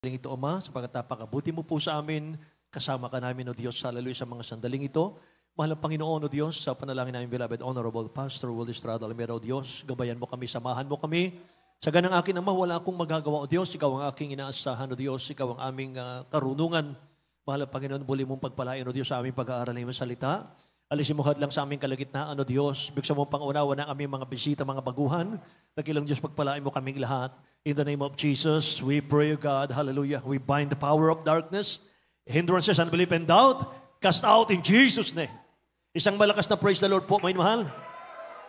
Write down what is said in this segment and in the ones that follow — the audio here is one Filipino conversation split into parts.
Ito, Ama, sapagat napakabuti mo po sa amin. Kasama ka namin, O Diyos, hallelujah, sa mga sandaling ito. Mahal ang Panginoon, O Diyos, sa panalangin namin, beloved, Honorable Pastor Will Estrada Almera, O Diyos, gabayan mo kami, samahan mo kami. Sa ganang akin, Ama, wala akong magagawa, O Diyos. Ikaw ang aking inaasahan, O Diyos. Ikaw ang aming karunungan. Mahal ang Panginoon, muli mong pagpalain, O Diyos, sa aming pag-aaralan ng salita. Alisin mo lang sa aming kalagitnaan, O Diyos. Bigyan mo pangunawa ng aming mga bisita, mga baguhan. Nagilang Diyos, pagpalain mo kaming lahat. In the name of Jesus, we pray, God, hallelujah. We bind the power of darkness, hindrances, unbelief, and doubt. Cast out in Jesus' name. Isang malakas na praise the Lord po, may mahal.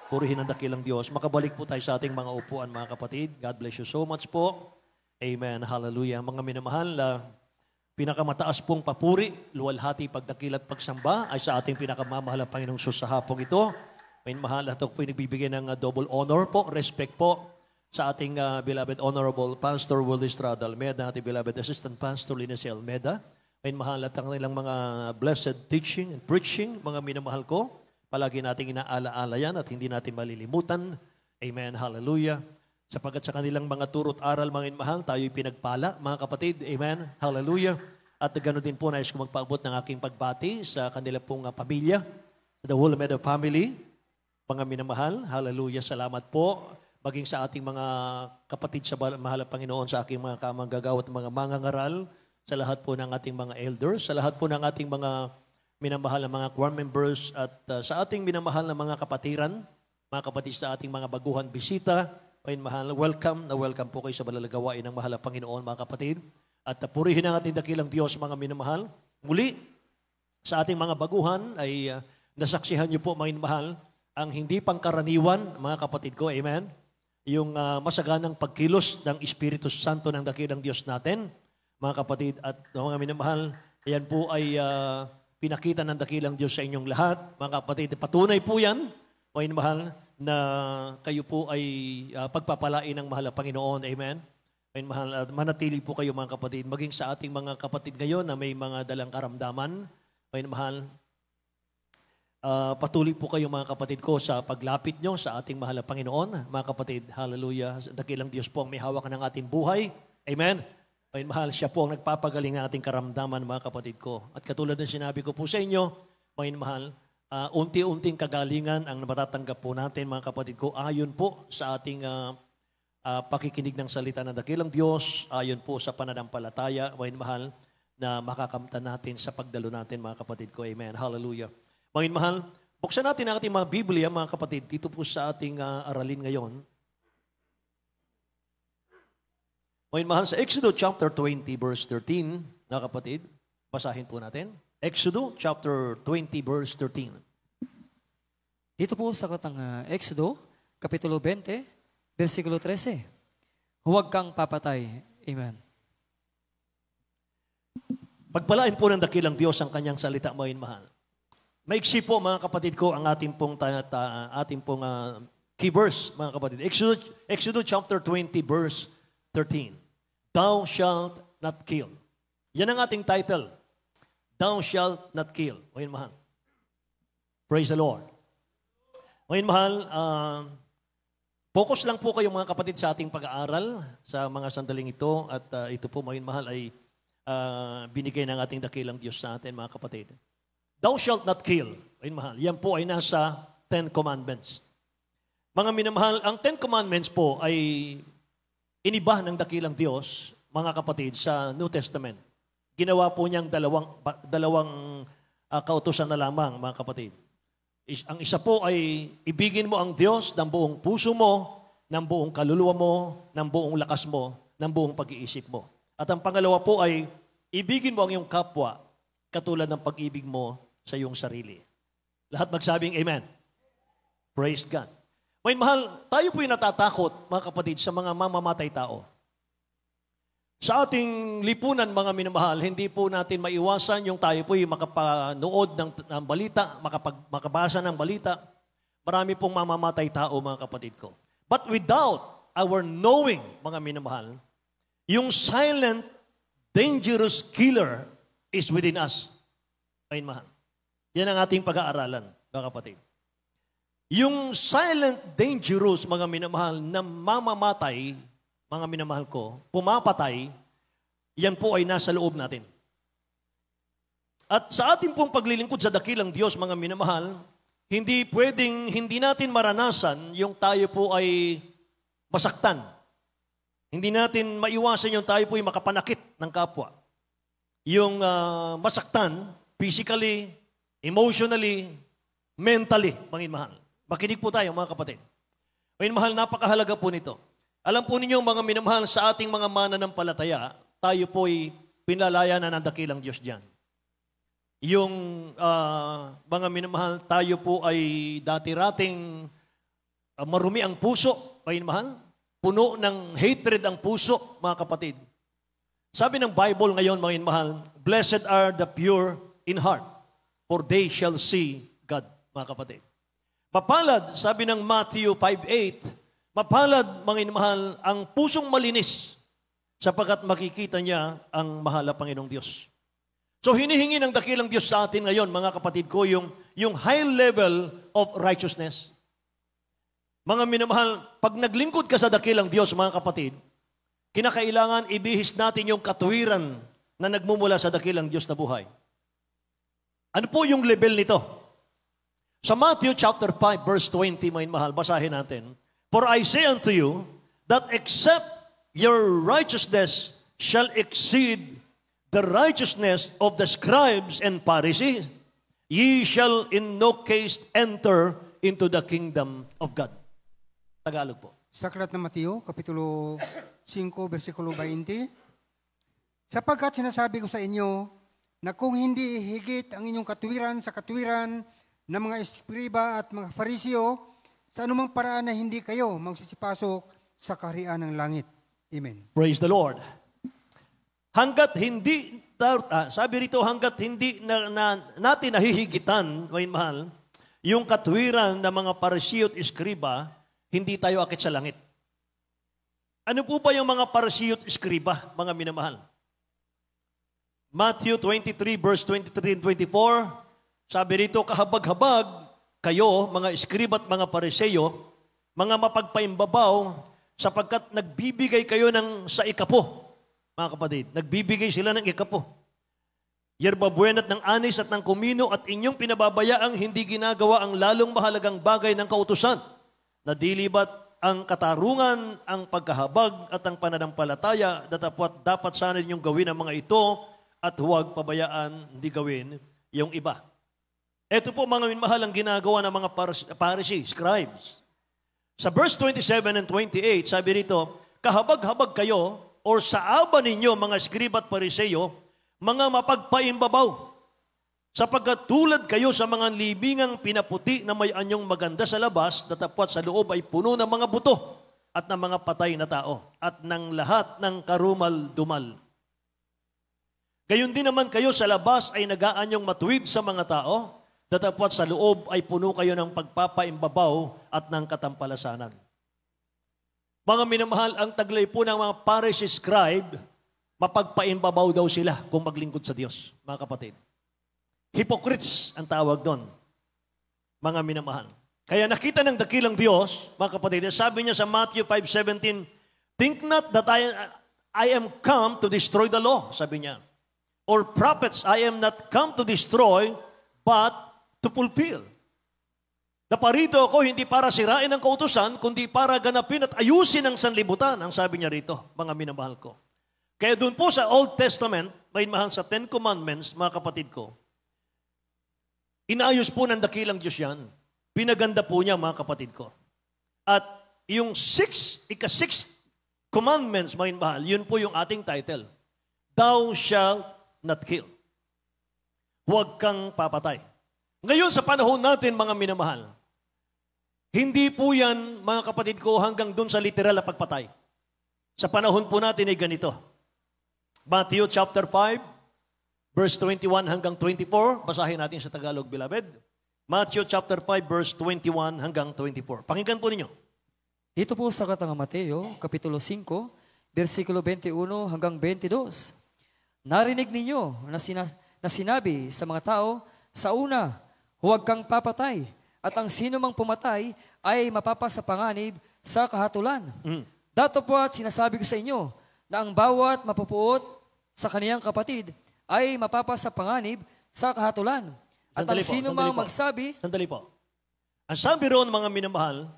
Purihin ang dakilang Diyos. Makabalik po tayo sa ating mga upuan, mga kapatid. God bless you so much po. Amen, hallelujah. Mga minamahal, pinakamataas pong papuri, luwalhati, pagdakilat, pagsamba ay sa ating pinakamamahal na Panginoong Sus sa hapong ito. May mahal, ito po nagbibigay ng double honor po, respect po sa ating beloved Honorable Pastor Will Estrada Almeda, ating beloved Assistant Pastor Linus Almeda. May mahal at ang nilang mga blessed teaching and preaching, mga minamahal ko. Palagi nating inaalaala yan at hindi natin malilimutan. Amen, hallelujah. Sapagat sa kanilang mga turot aral, mga minamahal, tayo'y pinagpala, mga kapatid. Amen, hallelujah. At ganoon din po, nais ko magpaabot ng aking pagbati sa kanila pong pamilya, sa the whole Almeda family. Mga minamahal, hallelujah, salamat po. Maging sa ating mga kapatid sa mahal na Panginoon, sa aking mga kamanggagawa at mga mangangaral, sa lahat po ng ating mga elders, sa lahat po ng ating mga minamahal na mga choir members, at sa ating minamahal na mga kapatiran, mga kapatid sa ating mga baguhan bisita, mahal, welcome po kayo sa malalagawain ng mahal na Panginoon, mga kapatid. At purihin ang ating dakilang Diyos, mga minamahal. Muli, sa ating mga baguhan ay nasaksihan niyo po, mga minamahal, ang hindi pangkaraniwan, mga kapatid ko, amen? Yung masaganang pagkilos ng Espiritu Santo ng dakilang Diyos natin, mga kapatid at mga minamahal, yan po ay pinakita ng dakilang Diyos sa inyong lahat, mga kapatid. Patunay po yan, mga minamahal, na kayo po ay pagpapalain ng mahal na Panginoon, amen? Mga minamahal, manatili po kayo, mga kapatid, maging sa ating mga kapatid ngayon na may mga dalang karamdaman, mga minamahal, patuloy po kayo, mga kapatid ko, sa paglapit nyo sa ating mahal na Panginoon. Mga kapatid, hallelujah. Dakilang Diyos po ang may hawak ng ating buhay. Amen. Ay mahal, siya po ang nagpapagaling ng ating karamdaman, mga kapatid ko. At katulad ng sinabi ko po sa inyo, mga mahal, unti-unting kagalingan ang matatanggap po natin, mga kapatid ko, ayon po sa ating pakikinig ng salita ng dakilang Diyos, ayon po sa pananampalataya, mga mahal, na makakamtan natin sa pagdalo natin, mga kapatid ko. Amen. Hallelujah. Mga mahal, buksan natin ang ating mga Biblia, mga kapatid, dito po sa ating aralin ngayon. Mga mahal, sa Exodus chapter 20, verse 13, mga kapatid, basahin po natin. Exodus chapter 20, verse 13. Dito po sa katang Exodus, kapitulo 20, versikulo 13. Huwag kang papatay. Amen. Pagpalain po ng dakilang Diyos ang kanyang salita, mga mahal. Maiksi po, mga kapatid ko, ang ating pong key verse, mga kapatid. Exodus chapter 20, verse 13. Thou shalt not kill. Yan ang ating title. Thou shalt not kill. Ngayon, mahal. Praise the Lord. Ngayon, mahal, focus lang po kayo, mga kapatid, sa ating pag-aaral sa mga sandaling ito. At ito po, ngayon, mahal, ay binigay ng ating dakilang Diyos sa atin, mga kapatid. Thou shalt not kill. Ayun, mahal. Yan po ay nasa 10 Commandments. Mga minamahal, ang 10 Commandments po ay iniba ng dakilang Diyos, mga kapatid, sa New Testament. Ginawa po niyang dalawang kautusan na lamang, mga kapatid. Ang isa po ay ibigin mo ang Diyos ng buong puso mo, ng buong kaluluwa mo, ng buong lakas mo, ng buong pag-iisip mo. At ang pangalawa po ay ibigin mo ang iyong kapwa katulad ng pag-ibig mo sa iyong sarili. Lahat magsabing amen. Praise God. May mahal, tayo po'y natatakot, mga kapatid, sa mga mamamatay tao. Sa ating lipunan, mga minamahal, hindi po natin maiwasan yung tayo po'y makapanood ng balita, makabasa ng balita. Marami pong mamamatay tao, mga kapatid ko. But without our knowing, mga minamahal, yung silent, dangerous killer is within us. Ayun, mahal. Yan ang ating pag-aaralan, mga kapatid. Yung silent, dangerous, mga minamahal, na mamamatay, mga minamahal ko, pumapatay, Yan po ay nasa loob natin. At sa ating pong paglilingkod sa dakilang Diyos, mga minamahal, hindi natin maranasan yung tayo po ay masaktan. Hindi natin maiwasan yung tayo po ay makapanakit ng kapwa. Yung masaktan, physically, emotionally, mentally, mga minamahal. Makinig po tayo, mga kapatid. Mga minamahal, napakahalaga po nito. Alam po ninyo, mga minamahal, sa ating mga mananampalataya, tayo po ay pinalalayanan ng dakilang Diyos diyan. Yung mga minamahal, tayo po ay dati-rating marumi ang puso, mga minamahal, puno ng hatred ang puso, mga kapatid. Sabi ng Bible ngayon, mga minamahal, blessed are the pure in heart, for they shall see God, mga kapatid. Mapalad, sabi ng Matthew 5:8, mapalad, mga minamahal, ang pusong malinis, sapagkat makikita niya ang mahal na Panginoong Diyos. So hinihingi ng dakilang Diyos sa atin ngayon, mga kapatid ko, yung high level of righteousness. Mga minamahal, pag naglingkod ka sa dakilang Diyos, mga kapatid, kinakailangan ibihis natin yung katuwiran na nagmumula sa dakilang Diyos na buhay. Ano po yung level nito? Sa Matthew chapter 5, verse 20, mga minamahal, basahin natin. For I say unto you, that except your righteousness shall exceed the righteousness of the scribes and Pharisees, ye shall in no case enter into the kingdom of God. Tagalog po. Sa aklat ng Mateo, Kapitulo 5, versikulo 20, sapagkat sinasabi ko sa inyo, na kung hindi higit ang inyong katuwiran sa katuwiran ng mga eskriba at mga Fariseo, sa anumang paraan na hindi kayo magsisipasok sa kaharian ng langit. Amen. Praise the Lord. Hanggat hindi, sabi rito, hanggat hindi natin nahihigitan, may mahal, yung katwiran ng mga Pariseo at Eskriba, hindi tayo akit sa langit. Ano po ba yung mga Pariseo at Eskriba, mga minamahal? Matthew 23, verse 23 and 24, sabi rito, kahabag-habag kayo, mga Eskriba at mga Pariseo, mga mapagpaimbabaw, sapagkat nagbibigay kayo sa ikapo. Mga kapatid, nagbibigay sila ng ikapo. Yerbabuena at ng anis at ng kumino at inyong pinababayaang hindi ginagawa ang lalong mahalagang bagay ng kautusan, na dilibat ang katarungan, ang pagkahabag at ang pananampalataya, dapat sana ninyong gawin ang mga ito at huwag pabayaan hindi gawin yung iba. Ito po mga minamahal ang ginagawa ng mga Pharisees, scribes. Sa verse 27 and 28, sabi rito, kahabag-habag kayo or sa aba ninyo, mga Eskriba at Pariseo, mga mapagpaimbabaw, sapagkat tulad kayo sa mga libingang pinaputi na may anyong maganda sa labas, datapwat sa loob ay puno ng mga buto at ng mga patay na tao at ng lahat ng karumal-dumal. Gayon din naman kayo sa labas ay nagaanyong matuwid sa mga tao, datapwat sa loob ay puno kayo ng pagpapaimbabaw at ng katampalasanan. Mga minamahal, ang taglay po ng mga Pharisee scribe, mapagpaimbabaw daw sila kung maglingkod sa Diyos, mga kapatid. Hypocrites ang tawag doon, mga minamahal. Kaya nakita ng dakilang Diyos, mga kapatid, sabi niya sa Matthew 5:17, think not that I am come to destroy the law, sabi niya. Or prophets, I am not come to destroy, but to fulfill. Naparito ako hindi para sirain ang kautusan, kundi para ganapin at ayusin ang sanlibutan, ang sabi niya rito, mga minamahal ko. Kaya doon po sa Old Testament, may mahal sa Ten Commandments, mga kapatid ko, inaayos po ng dakilang Diyos yan. Pinaganda po niya, mga kapatid ko. At yung ika-6 commandments, mga mahal, yun po yung ating title. Thou shalt not kill. Huwag kang papatay. Ngayon sa panahon natin, mga minamahal, hindi po yan, mga kapatid ko, hanggang dun sa literal na pagpatay. Sa panahon po natin ay ganito. Matthew chapter 5, verse 21 hanggang 24. Basahin natin sa Tagalog, beloved. Matthew chapter 5, verse 21 hanggang 24. Pakinggan po ninyo. Dito po sa aklat ng Mateo, Kapitulo 5, versikulo 21 hanggang 22. Narinig ninyo na sinabi sa mga tao, sa una, huwag kang papatay, at ang sino mang pumatay ay mapapasapanganib sa kahatulan. Dato po at sinasabi ko sa inyo na ang bawat mapupuot sa kaniyang kapatid ay mapapasapanganib sa kahatulan. At ang Sandali po, sino sandali mang po. magsabi, Sandali po. Ang sabi roon, mga minamahal,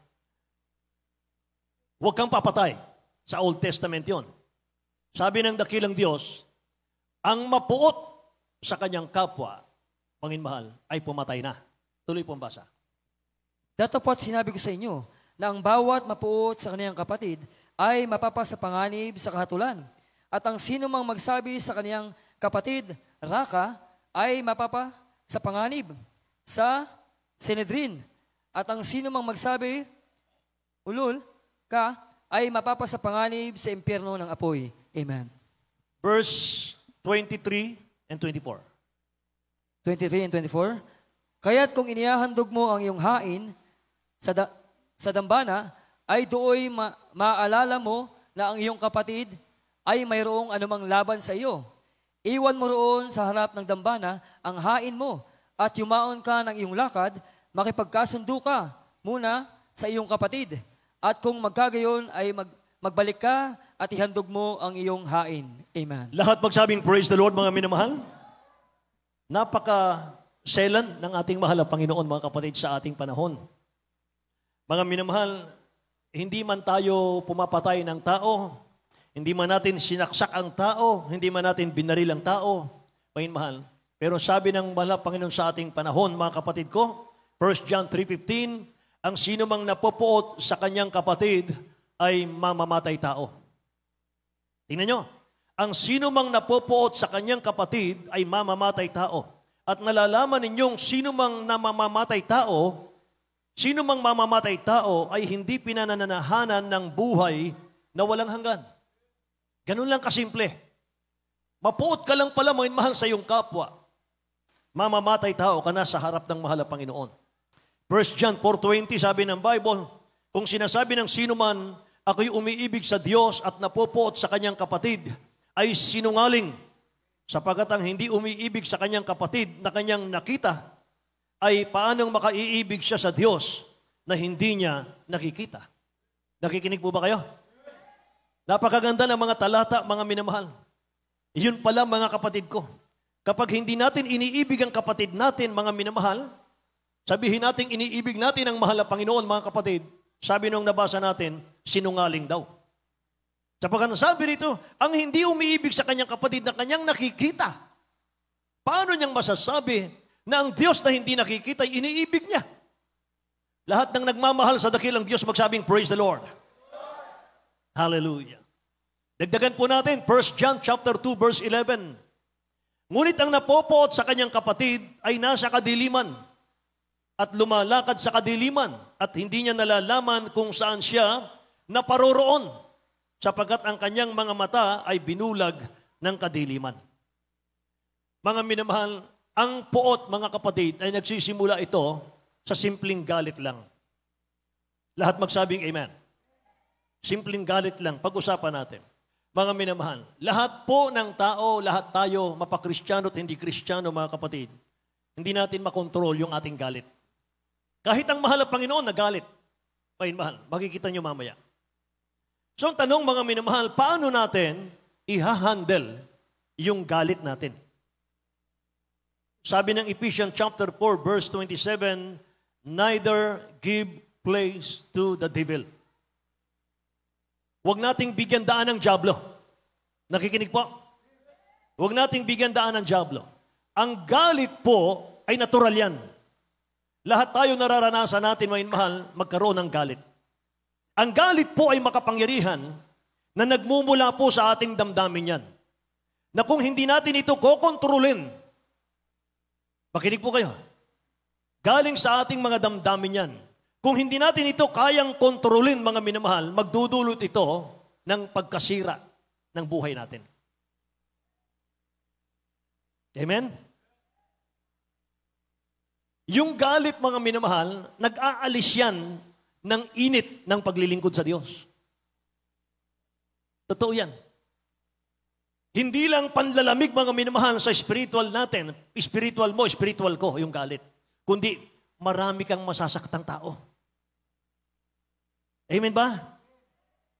huwag kang papatay. Sa Old Testament yon. Sabi ng dakilang Diyos, ang mapuot sa kanyang kapwa, Panginoon ay pumatay na. Tuloy po ang basa. datapwat sinabi ko sa inyo na ang bawat mapuot sa kaniyang kapatid ay mapapasapanganib sa kahatulan. At ang sino mang magsabi sa kaniyang kapatid, Raka, ay mapapasapanganib sa Sanhedrin. At ang sino mang magsabi, Ulul ka, ay mapapasapanganib sa impyerno ng apoy. Amen. Verse 23 and 24. 23 and 24. Kaya't kung inihahandog mo ang iyong hain sa dambana, ay dooy maalala mo na ang iyong kapatid ay mayroong anumang laban sa iyo. Iwan mo roon sa harap ng dambana ang hain mo at yumaon ka ng iyong lakad, makipagkasundo ka muna sa iyong kapatid. At kung magkagayon ay magbalik ka at ihandog mo ang iyong hain. Amen. Lahat magsabing praise the Lord, mga minamahal. Napaka-selan ng ating mahal na Panginoon, mga kapatid, sa ating panahon. Mga minamahal, hindi man tayo pumapatay ng tao, hindi man natin sinaksak ang tao, hindi man natin binaril ang tao, mga mahal. Pero sabi ng mahal na Panginoon sa ating panahon, mga kapatid ko, 1 John 3:15, ang sino mang napopoot sa kanyang kapatid ay mamamatay tao. Tingnan nyo, ang sino mang napopoot sa kanyang kapatid ay mamamatay tao. At nalalaman ninyong sino mang mamamatay tao ay hindi pinananahanan ng buhay na walang hanggan. Ganun lang kasimple. Mapuot ka lang pala, mga mahal, sa iyong kapwa. Mamamatay tao ka na sa harap ng mahal na Panginoon. 1 John 4:20, sabi ng Bible, kung sinasabi ng sino man, ako'y umiibig sa Diyos at napopoot sa kanyang kapatid, ay sinungaling, sapagkat ang hindi umiibig sa kanyang kapatid na kanyang nakita, ay paanong makaiibig siya sa Diyos na hindi niya nakikita. Nakikinig po ba kayo? Napakaganda ng mga talata, mga minamahal. Iyon pala, mga kapatid ko. Kapag hindi natin iniibig ang kapatid natin, mga minamahal, sabihin natin iniibig natin ang mahal na Panginoon, mga kapatid, sabi nung nabasa natin, sinungaling daw. Sapagkat sabi rito, ang hindi umiibig sa kanyang kapatid na kanyang nakikita, paano niyang masasabi na ang Diyos na hindi nakikita ay iniibig niya? Lahat ng nagmamahal sa dakilang Diyos magsabing, praise the Lord. Hallelujah. Dagdagan po natin, 1 John chapter 2, verse 11. Ngunit ang napopoot sa kanyang kapatid ay nasa kadiliman at lumalakad sa kadiliman at hindi niya nalalaman kung saan siya naparoroon sapagkat ang kanyang mga mata ay binulag ng kadiliman. Mga minamahal, ang poot, mga kapatid, ay nagsisimula ito sa simpleng galit lang. Lahat magsabing amen. Simpleng galit lang, pag-usapan natin. Mga minamahal, lahat po ng tao, lahat tayo, mapakristyano at hindi kristyano, mga kapatid, hindi natin makontrol yung ating galit. Kahit ang mahal na Panginoon nagalit. Mahal, makikita nyo mamaya. So ang tanong, mga minamahal, paano natin i-handle yung galit natin? Sabi ng Ephesians chapter 4, verse 27, neither give place to the devil. Huwag nating bigyan daan ng dyablo. Nakikinig po? Huwag nating bigyan daan ng dyablo. Ang galit po ay natural yan. Lahat tayo nararanasan natin, mga mahal, magkaroon ng galit. Ang galit po ay makapangyarihan na nagmumula po sa ating damdamin yan. Na kung hindi natin ito kokontrolin, makinig po kayo, galing sa ating mga damdamin yan. Kung hindi natin ito kayang kontrolin, mga minamahal, magdudulot ito ng pagkasira ng buhay natin. Amen? Yung galit, mga minamahal, nag-aalis yan ng init ng paglilingkod sa Diyos. Totoo yan. Hindi lang panlalamig, mga minamahal, sa spiritual natin, spiritual mo, spiritual ko, yung galit. Kundi marami kang masasaktang tao. Amen ba?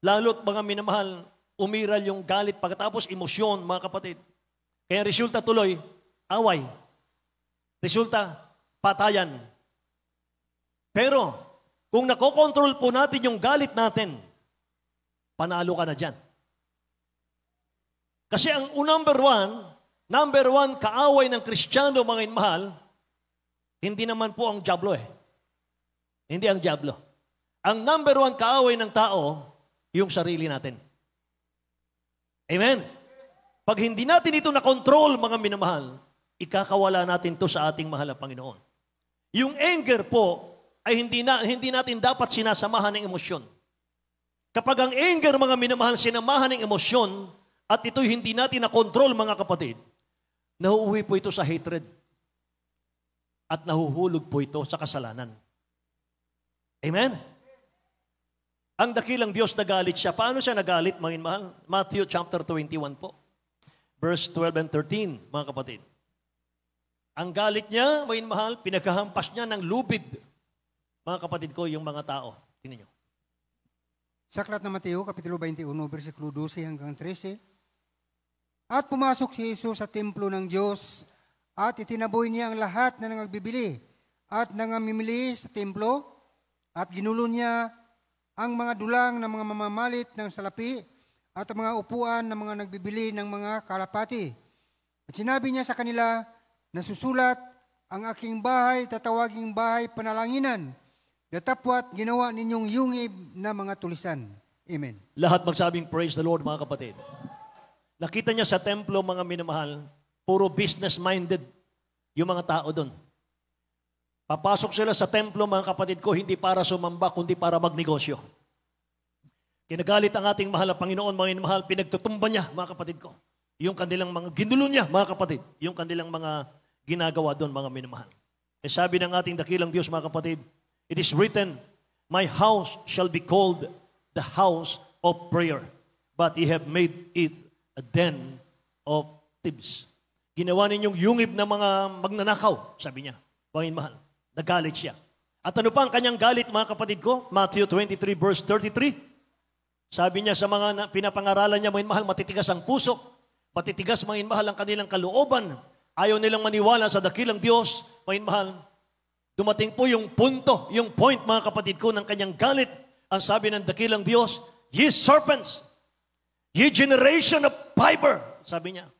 Lalo't, mga minamahal, umiral yung galit, pagkatapos emosyon, mga kapatid. Kaya resulta tuloy, away. Resulta, patayan. Pero, kung nakokontrol po natin yung galit natin, panalo ka na dyan. Kasi ang number one kaaway ng Kristiyano, mga inmahal, hindi naman po ang diablo eh. Hindi ang diablo. Ang number one kaaway ng tao, yung sarili natin. Amen? Pag hindi natin ito na-control, mga minamahal, ikakawala natin to sa ating mahal na Panginoon. Yung anger po, ay hindi natin dapat sinasamahan ng emosyon. Kapag ang anger, mga minamahal, sinamahan ng emosyon, at ito'y hindi natin na-control, mga kapatid, nahuuwi po ito sa hatred. At nahuhulog po ito sa kasalanan. Amen? Ang dakilang Diyos nagalit siya. Paano siya nagalit, mga minamahal? Matthew chapter 21 po. Verse 12 and 13, mga kapatid. Ang galit niya, mga minamahal, pinaghahampas niya ng lubid. Mga kapatid ko, yung mga tao. Tingnan niyo. Sa aklat ng Mateo, Kapitulo 21, versikulo 12 hanggang 13. At pumasok si Jesus sa templo ng Diyos at itinaboy niya ang lahat na nangagbibili at nangamimili sa templo at ginulo niya ang mga dulang ng mga mamamalit ng salapi at ang mga upuan ng mga nagbibili ng mga kalapati. At sinabi niya sa kanila, nasusulat, ang aking bahay, tatawaging bahay panalanginan. Datapwat ginawa ninyong yungib na mga tulisan. Amen. Lahat magsabing praise the Lord, mga kapatid. Nakita niya sa templo, mga minamahal, puro business-minded yung mga tao doon. Papasok sila sa templo, mga kapatid ko, hindi para sumamba, kundi para magnegosyo. Kinagalit ang ating mahal na Panginoon, mga minamahal, pinagtutumba niya, mga kapatid ko. Yung kanilang mga ginulo niya, mga kapatid. Yung kanilang mga ginagawa doon, mga minamahal. E sabi ng ating dakilang Diyos, mga kapatid, it is written, my house shall be called the house of prayer, but ye have made it a den of thieves. Ginawa ninyong yungib na mga magnanakaw, sabi niya. Mga mahal, nagalit siya. At ano pa ang kanyang galit, mga kapatid ko? Matthew 23 verse 33. Sabi niya sa mga pinapangaralan niya, mga mahal, matitigas ang puso, matitigas, mga mahal, ang kanilang kalooban. Ayaw nilang maniwala sa dakilang Diyos, mga mahal. Dumating po yung punto, yung point, mga kapatid ko, ng kanyang galit. Ang sabi ng dakilang Diyos, ye serpents, ye generation of viper, sabi niya.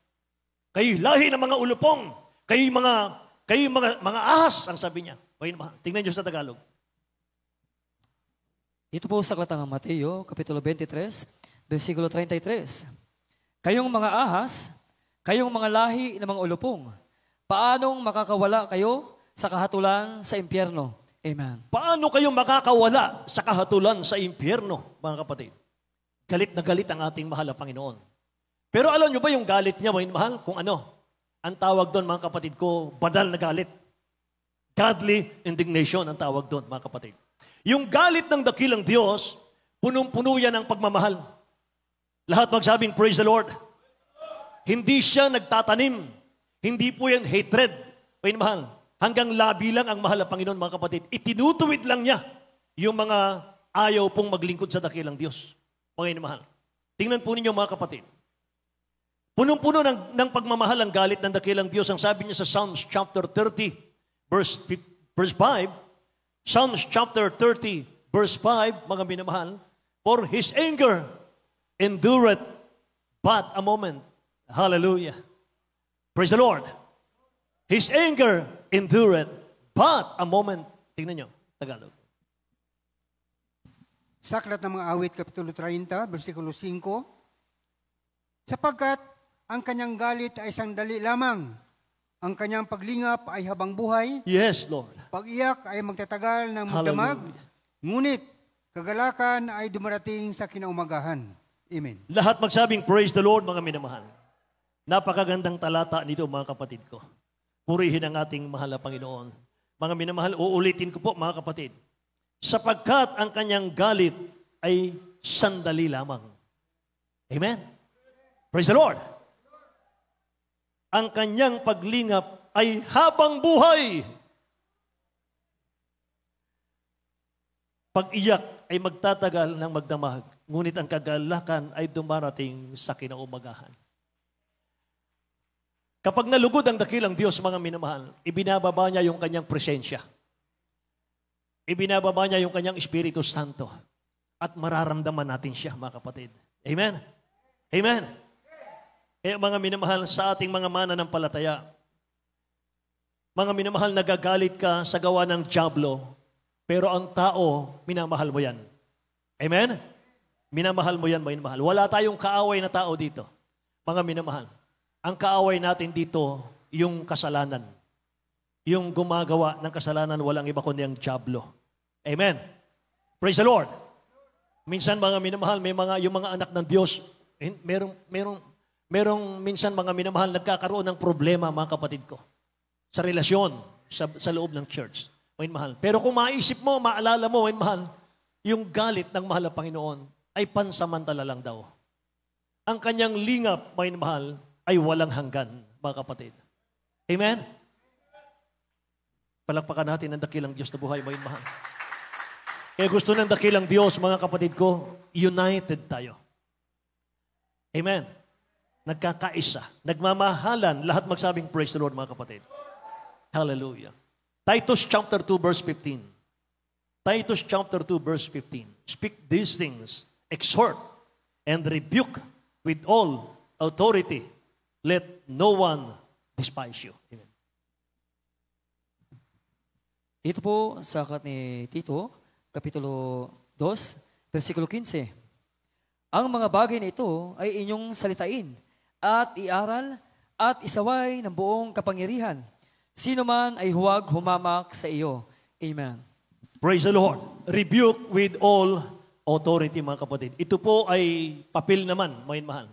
Kayo lahi ng mga ulupong, kayo mga ahas, ang sabi niya. Tingnan niyo sa Tagalog. Ito po sa aklat ng Mateo, Kapitulo 23, versikulo 33. Kayong mga ahas, kayong mga lahi ng mga ulupong, paanong makakawala kayo sa kahatulan sa impyerno? Amen. Paano kayo makakawala sa kahatulan sa impyerno, mga kapatid? Galit na galit ang ating mahal na Panginoon. Pero alam nyo ba yung galit niya, mga mahal? Kung ano? Ang tawag doon, mga kapatid ko, badal na galit. Godly indignation ang tawag doon, mga kapatid. Yung galit ng dakilang Diyos, punong-puno yan ng pagmamahal. Lahat magsabing, praise the Lord. Hindi siya nagtatanim. Hindi po yan hatred. Mga mahal. Hanggang labi lang ang mahal na Panginoon, mga kapatid. Itinutuwid lang niya yung mga ayaw pong maglingkod sa dakilang Diyos. Mga mahal. Tingnan po ninyo, mga kapatid. Punong-puno ng pagmamahal ang galit ng dakilang Diyos. Ang sabi niya sa Psalms chapter 30, verse 5, Psalms chapter 30, verse 5, mga minamahal, for His anger endureth but a moment. Hallelujah. Praise the Lord. His anger endureth but a moment. Tingnan nyo, Tagalog. Sa aklat ng mga awit, Kapitulo 30, versikulo 5, sapagkat ang kanyang galit ay sandali lamang, ang kanyang paglingap ay habang buhay. Yes, Lord. Pag-iyak ay magtatagal ng magdamag, ngunit kagalakan ay dumarating sa kinaumagahan. Amen. Lahat magsabing praise the Lord, mga minamahal. Napakagandang talata nito, mga kapatid ko. Purihin ang ating mahal na Panginoon. Mga minamahal, uulitin ko po, mga kapatid. Sapagkat ang kanyang galit ay sandali lamang. Amen. Praise the Lord. Ang kanyang paglingap ay habang buhay. Pag-iyak ay magtatagal ng magdamag. ngunit ang kagalakan ay dumarating sa kinaumagahan. Kapag nalugod ang dakilang Diyos, mga minamahal, ibinababa niya yung kanyang presensya. Ibinababa niya yung kanyang Espiritu Santo. At mararamdaman natin siya, mga kapatid. Amen? Amen? Kaya mga minamahal, sa ating mga mananampalataya, mga minamahal, nagagalit ka sa gawa ng dyablo, pero ang tao, minamahal mo yan. Amen? Minamahal mo yan, minamahal. Wala tayong kaaway na tao dito. Mga minamahal. Ang kaaway natin dito, yung kasalanan. Yung gumagawa ng kasalanan, walang iba kundi ang dyablo. Amen? Praise the Lord. Minsan mga minamahal, yung mga anak ng Diyos, merong minsan mga minamahal, nagkakaroon ng problema, mga kapatid ko, sa relasyon, sa loob ng church. Mahal. Pero kung maisip mo, maalala mo, mahal, yung galit ng mahal na Panginoon ay pansamantala lang daw. Ang kanyang lingap, mahal, ay walang hanggan, mga kapatid. Amen? Palakpakan natin ang dakilang Diyos na buhay, mahal. Kaya gusto ng dakilang Diyos, mga kapatid ko, united tayo. Amen? Nagkakaisa, nagmamahalan, lahat magsabing praise the Lord, mga kapatid. Hallelujah. Titus chapter 2, verse 15. Titus chapter 2, verse 15. Speak these things, exhort, and rebuke with all authority. Let no one despise you. Amen. Ito po sa aklat ni Tito, Kapitulo 2, versikulo 15. Ang mga bagay na ito ay inyong salitain at iaral at isaway ng buong kapangyarihan. Sino man ay huwag humamak sa iyo. Amen. Praise the Lord. Rebuke with all authority, mga kapatid. Ito po ay papel naman, mga mahal.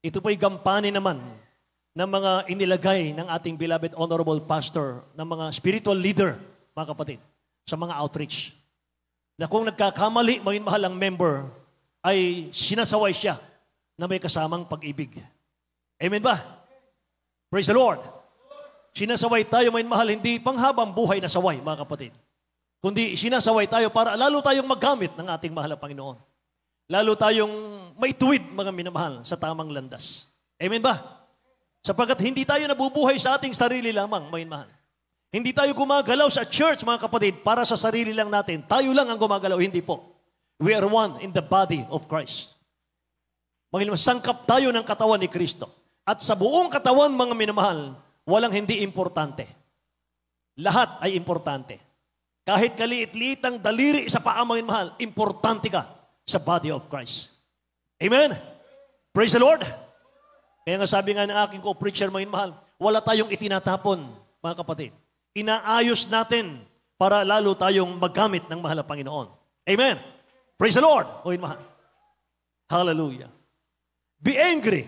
Ito po ay gampanin naman ng mga inilagay ng ating beloved honorable pastor, ng mga spiritual leader, mga kapatid, sa mga outreach. Na kung nagkakamali, mga mahal ang member, ay sinasaway siya na may kasamang pag-ibig. Amen ba? Praise the Lord. Sinasaway tayo, mga mahal, hindi panghabang buhay na saway, mga kapatid. Kundi sinasaway tayo para lalo tayong maggamit ng ating mahal na Panginoon. Lalo tayong maituwid, mga minamahal, sa tamang landas. Amen ba? Sapagkat hindi tayo nabubuhay sa ating sarili lamang, mga mahal. Hindi tayo gumagalaw sa church, mga kapatid, para sa sarili lang natin. Tayo lang ang gumagalaw, hindi po. We are one in the body of Christ. Mga sangkap tayo ng katawan ni Kristo. At sa buong katawan, mga minamahal, walang hindi importante. Lahat ay importante. Kahit kaliit-liit ang daliri sa paa, mga minamahal, importante ka sa body of Christ. Amen? Praise the Lord! Kaya nga sabi nga ng aking co-preacher, mga mahal, wala tayong itinatapon, mga kapatid. Inaayos natin para lalo tayong maggamit ng mahal na Panginoon. Amen. Praise the Lord. O mahal. Hallelujah. Be angry,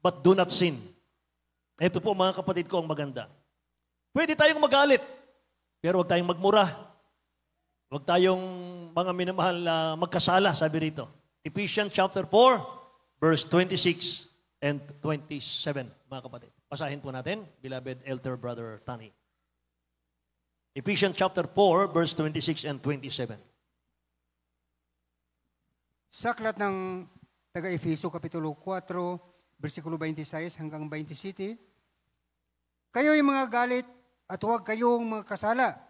but do not sin. Ito po, mga kapatid ko, ang maganda. Pwede tayong magalit, pero huwag tayong magmura. Huwag tayong mga minamahal magkasala, sabi rito. Ephesians chapter 4, verse 26 and 27, mga kapatid. Pasahin po natin, beloved elder brother Tani. Ephesians chapter 4, verse 26 and 27. Sa aklat ng taga-Efeso, Kapitulo 4, versikulo 26 hanggang 27, kayo'y mga galit at huwag kayong magkasala.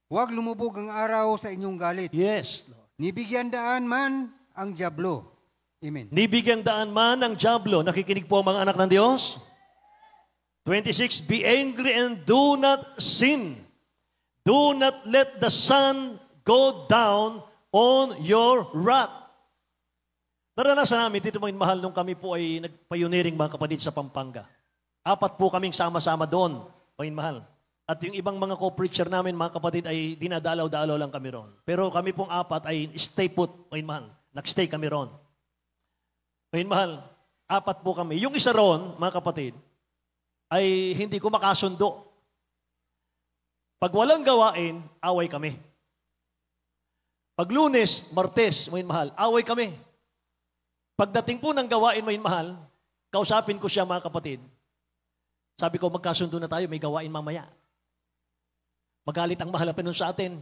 Huwag lumubog ang araw sa inyong galit. Yes, Lord. Nibigyan daan man ang dyablo. Amen. Nibigyang daan man ang dyablo. Nakikinig po ang mga anak ng Diyos? 26, be angry and do not sin. Do not let the sun go down on your wrath. Naranasan namin dito, mga mahal, nung kami po ay nagpioneering, mga kapatid, sa Pampanga. 4 po kaming sama-sama doon, mga mahal. At yung ibang mga co-preacher namin, mga kapatid, ay dinadalaw-dalaw lang kami ron. Pero kami pong 4 ay stay put, mga mahal. Nag-stay kami ron. Mga mahal, 4 po kami. Yung isa ron, mga kapatid, ay hindi ko makasundo. Pag walang gawain, away kami. Pag Lunes, Martes, mga mahal, away kami. Pagdating po ng gawain, mga mahal, kausapin ko siya, mga kapatid. Sabi ko, magkasundo na tayo, may gawain mamaya. Magalit ang mahal na Panginoon sa atin.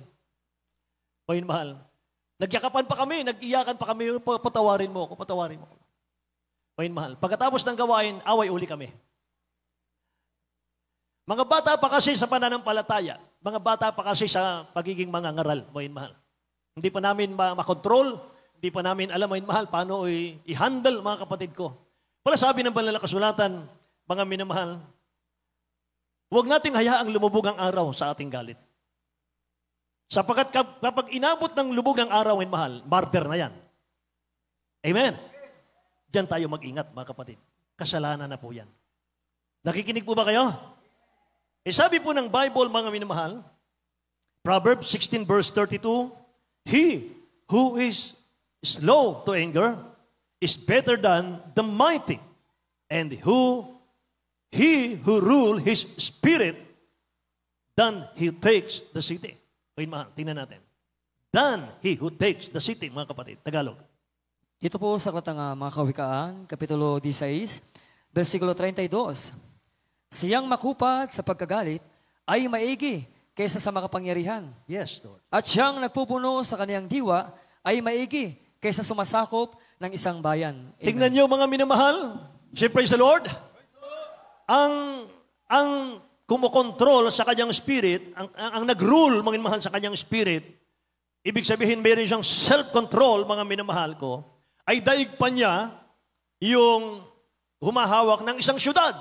Mga mahal, Nagyakapan pa kami, nag-iyakan pa kami, patawarin mo ako, patawarin mo ako. Ngayon mahal, pagkatapos ng gawain, away uli kami. Mga bata pa kasi sa pananampalataya, mga bata pa kasi sa pagiging mga ngaral, ngayon mahal. Hindi pa namin makontrol, hindi pa namin alam, ngayon mahal, paano i-handle mga kapatid ko. Pala sabi ng banal na kasulatan, mga minamahal, huwag nating hayaang lumubog ang araw sa ating galit. Sapagkat kapag inabot ng lubog ng araw, mahal, martyr na yan. Amen? Diyan tayo mag-ingat, mga kapatid. Kasalanan na po yan. Nakikinig po ba kayo? Sabi po ng Bible, mga minamahal, Proverbs 16 verse 32, He who is slow to anger is better than the mighty, and he who rule his spirit than he takes the city. Okay, tingnan natin. Than he who takes the city, mga kapatid. Tagalog. Ito po sa aklatang mga kawikaan, Kapitulo 16, versikulo 32. Siyang makupat sa pagkagalit ay maigi kaysa sa makapangyarihan. Yes, Lord. At siyang nagpupuno sa kaniyang diwa ay maigi kaysa sumasakop ng isang bayan. Amen. Tingnan niyo, mga minamahal. Say, praise the Lord. Ang kumokontrol sa kanyang spirit, ang nag-rule, mga minamahal, sa kanyang spirit, ibig sabihin, mayroon siyang self-control, mga minamahal ko, ay daig pa niya yung humahawak ng isang syudad.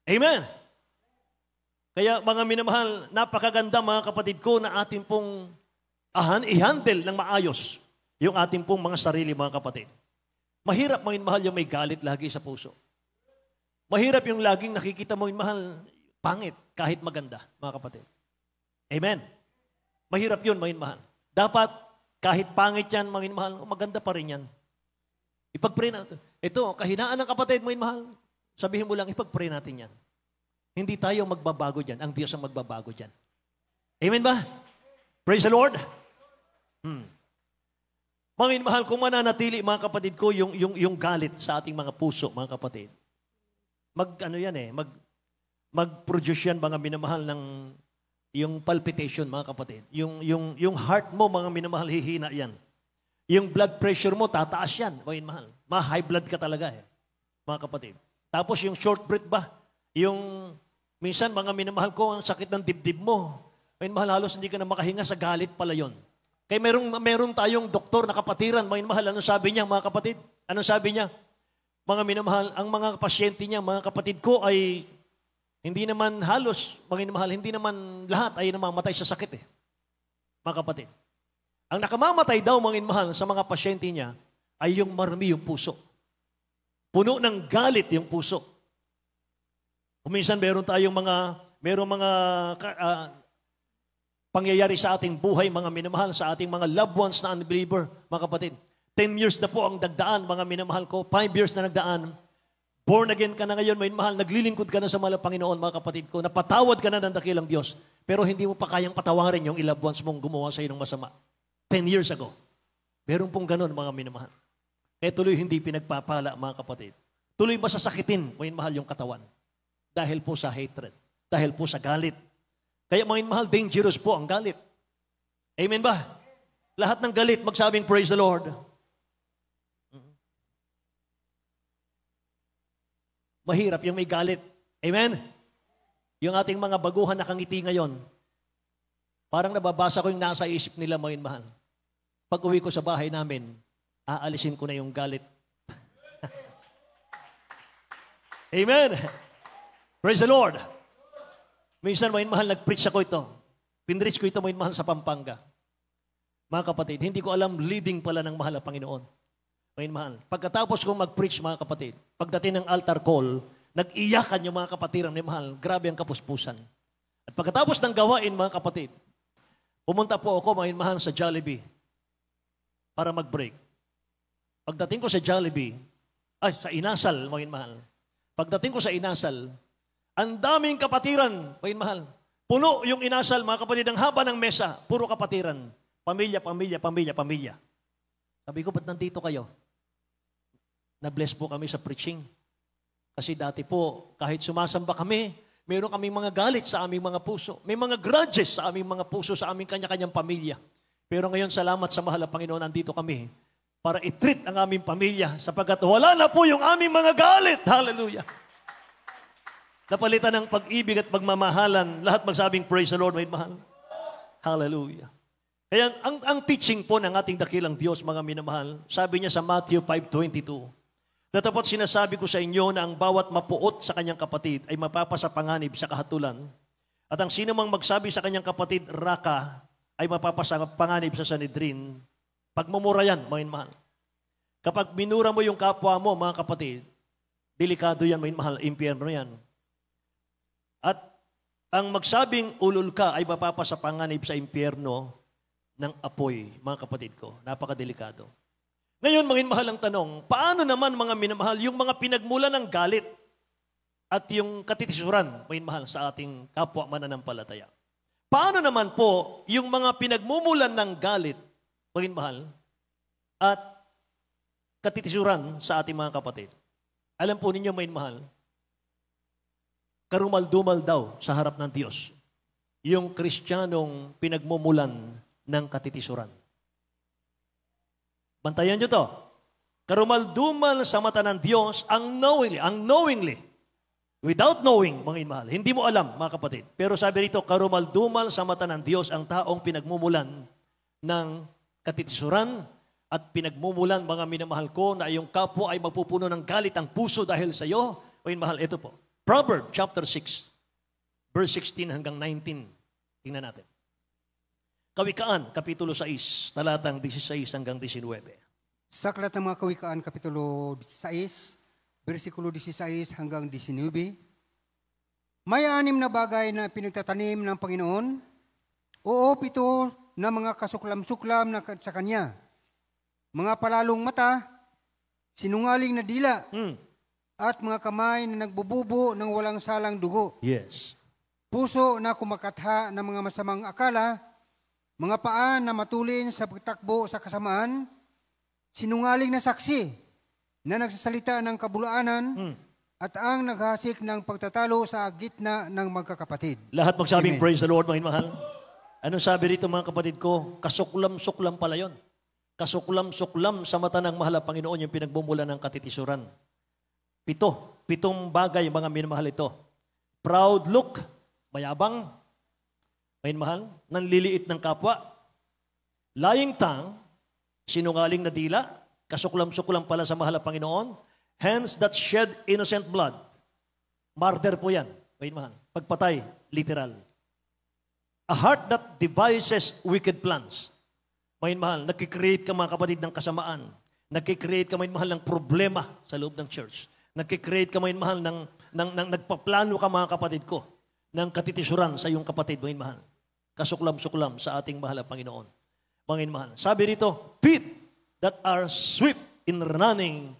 Amen. Kaya, mga minamahal, napakaganda, mga kapatid ko, na ating pong i-handle ng maayos yung ating pong mga sarili, mga kapatid. Mahirap, mga minamahal, yung may galit lagi sa puso. Mahirap yung laging nakikita mo yung mahal, pangit, kahit maganda, mga kapatid. Amen. Mahirap yun, mga mahal. Dapat, kahit pangit yan, mga mahal, maganda pa rin yan. Ipag-pray natin. Ito, kahinaan ng kapatid, mga mahal, sabihin mo lang, ipag-pray natin yan. Hindi tayo magbabago dyan. Ang Diyos ang magbabago dyan. Amen ba? Praise the Lord. Mga mahal, kung mananatili, mga kapatid ko, yung galit sa ating mga puso, mga kapatid, mag-produce yan, mga minamahal, ng yung palpitation, mga kapatid. Yung heart mo, mga minamahal, hihina yan. Yung blood pressure mo, tataas yan, mga minamahal. Ma-high blood ka talaga, mga kapatid. Tapos yung short breath ba? Yung, minsan, mga minamahal ko, ang sakit ng dibdib mo. Mga minamahal, halos hindi ka na makahinga, sa galit pala yon. Kaya meron tayong doktor na kapatiran, mga minamahal, anong sabi niya, mga kapatid? Anong sabi niya? Mga minamahal, ang mga pasyente niya, mga kapatid ko, ay hindi naman halos, mga minamahal, hindi naman lahat ay namamatay sa sakit mga kapatid. Ang nakamamatay daw, mga minamahal, sa mga pasyente niya, ay yung marami yung puso. Puno ng galit yung puso. Kung minsan meron mga pangyayari sa ating buhay, mga minamahal, sa ating mga loved ones na unbeliever, mga kapatid. 10 years na po ang nagdaan, mga minamahal ko. 5 years na nagdaan. Born again ka na ngayon, may mahal. Naglilingkod ka na sa mahal Panginoon, mga kapatid ko. Napatawad ka na ng dakilang Diyos. Pero hindi mo pa kayang patawarin yung loved ones mong gumawa sa iyo ng masama. 10 years ago. Meron pong ganun, mga minamahal. Kaya tuloy hindi pinagpapala, mga kapatid. Tuloy masasakitin, mga mahal, yung katawan. Dahil po sa hatred. Dahil po sa galit. Kaya, mga mahal, dangerous po ang galit. Amen ba? Lahat ng galit, magsabing praise the Lord. Mahirap yung may galit. Amen? Yung ating mga baguhan na kangiti ngayon, parang nababasa ko yung nasa isip nila, mga mahal. Pag uwi ko sa bahay namin, aalisin ko na yung galit. Amen? Praise the Lord. Minsan, mga mahal, nag-preach ako ito. Pinreach ko ito, mga mahal, sa Pampanga. Mga kapatid, hindi ko alam, leading pala ng mahal na Panginoon. Mga mahal. Pagkatapos kong mag-preach, mga kapatid, pagdating ng altar call, nag-iyakan yung mga kapatiran ni mahal. Grabe ang kapuspusan. At pagkatapos ng gawain, mga kapatid, pumunta po ako, mga mahal, sa Jollibee para mag-break. Pagdating ko sa Jollibee, sa Inasal, mga mahal. Pagdating ko sa Inasal, ang daming kapatiran, mga mahal. Puno yung Inasal, mga kapatid, ang haba ng mesa, puro kapatiran. Pamilya, pamilya, pamilya, pamilya. Sabi ko, ba't nandito kayo? Na-bless po kami sa preaching. Kasi dati po, kahit sumasamba kami, meron kaming mga galit sa aming mga puso. May mga grudges sa aming mga puso, sa aming kanya-kanyang pamilya. Pero ngayon, salamat sa mahal na Panginoon, nandito kami para i-treat ang aming pamilya sapagkat wala na po yung aming mga galit. Hallelujah. Napalitan ng pag-ibig at pagmamahalan. Lahat magsabing, praise the Lord, may mahal. Hallelujah. Kaya ang teaching po ng ating dakilang Diyos, mga minamahal, sabi niya sa Matthew 5:22, na dapat sinasabi ko sa inyo na ang bawat mapuot sa kanyang kapatid ay mapapasapanganib sa kahatulan. At ang sino mang magsabi sa kanyang kapatid, raka, ay mapapasapanganib sa Sanhedrin. Pagmumura yan, mga minamahal. Kapag minura mo yung kapwa mo, mga kapatid, delikado yan, mga minamahal, impyerno yan. At ang magsabing ulol ka ay mapapasapanganib sa impyerno ng apoy, mga kapatid ko. Napakadelikado. Ngayon, mga minamahal, ang tanong, paano naman, mga minamahal, yung mga pinagmula ng galit at yung katitisuran, mga minamahal, sa ating kapwa mananampalataya? Paano naman po yung mga pinagmumulan ng galit, mga minamahal, at katitisuran sa ating mga kapatid? Alam po ninyo, mga minamahal, karumal-dumal daw sa harap ng Diyos yung Kristiyanong pinagmumulan ng katitisuran. Bantayan nyo to. Karumal-dumal sa mata ng Diyos ang knowingly, without knowing, mga inmahal. Hindi mo alam, mga kapatid. Pero sabi rito, karumal-dumal sa mata ng Diyos ang taong pinagmumulan ng katitisuran at pinagmumulan, mga minamahal ko, na iyong kapwa ay mapupuno ng galit ang puso dahil sa iyo. Mga inmahal, ito po. Proverbs chapter 6, verse 16 hanggang 19. Tingnan natin. Kawikaan, Kapitulo 6, talatang 16 hanggang 19. Sa Aklat ng mga Kawikaan, Kapitulo 6, versikulo 16 hanggang 19. May 6 na bagay na pinagtatanim ng Panginoon. Oo, 7 na mga kasuklam-suklam na sa Kanya. Mga palalong mata, sinungaling na dila, at mga kamay na nagbububo ng walang salang dugo. Yes. Puso na kumakatha ng mga masamang akala, mga paa na matulin sa pagtakbo sa kasamaan, sinungaling na saksi na nagsasalita ng kabulaanan, at ang naghasik ng pagtatalo sa gitna ng magkakapatid. Lahat magsabing, Amen. praise the Lord, mga mahal. Anong sabi rito, mga kapatid ko? Kasuklam-suklam pala yun. Kasuklam-suklam sa mata ng mahal na Panginoon yung pinagmumula ng katitisuran. 7 bagay, mga minamahal ito. Proud look, mayabang, minamahal, nanliliit ng kapwa. Lying tongue, sinungaling na dila, kasuklam-suklam pala sa mahal na Panginoon. Hands that shed innocent blood. Murder po yan, minamahal. Pagpatay, literal. A heart that devises wicked plans. Minamahal, nagkikreate ka, mga kapatid, ng kasamaan. Nagkikreate ka, minamahal, ng problema sa loob ng church. Nagkikreate ka, minamahal, ng nagpaplano ka, mga kapatid ko, ng katitisuran sa iyong kapatid, minamahal. Kasuklam-suklam sa ating mahal na Panginoon. Minamahal. Sabi rito, feet that are swift in running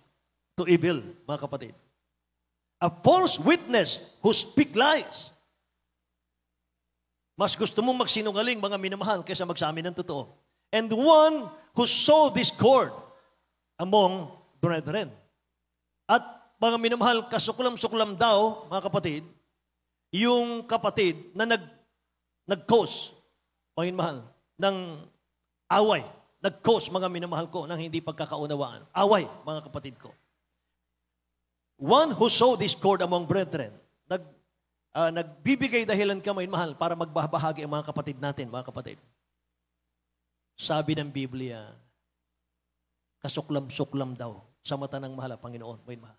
to evil, mga kapatid. A false witness who speak lies. Mas gusto mong magsinungaling, mga minamahal, kaysa magsamin ng totoo. And one who sow discord among brethren. At mga minamahal, kasuklam-suklam daw, mga kapatid, yung kapatid na nag-cause, mga minamahal, ng away. Nag-cause, mga minamahal ko, ng hindi pagkakaunawaan. Away, mga kapatid ko. One who sow discord among brethren. Nagbibigay dahilan ka, mga minamahal, para magbahagi ang mga kapatid natin, mga kapatid. Sabi ng Biblia, kasuklam-suklam daw sa mata ng mahal na Panginoon,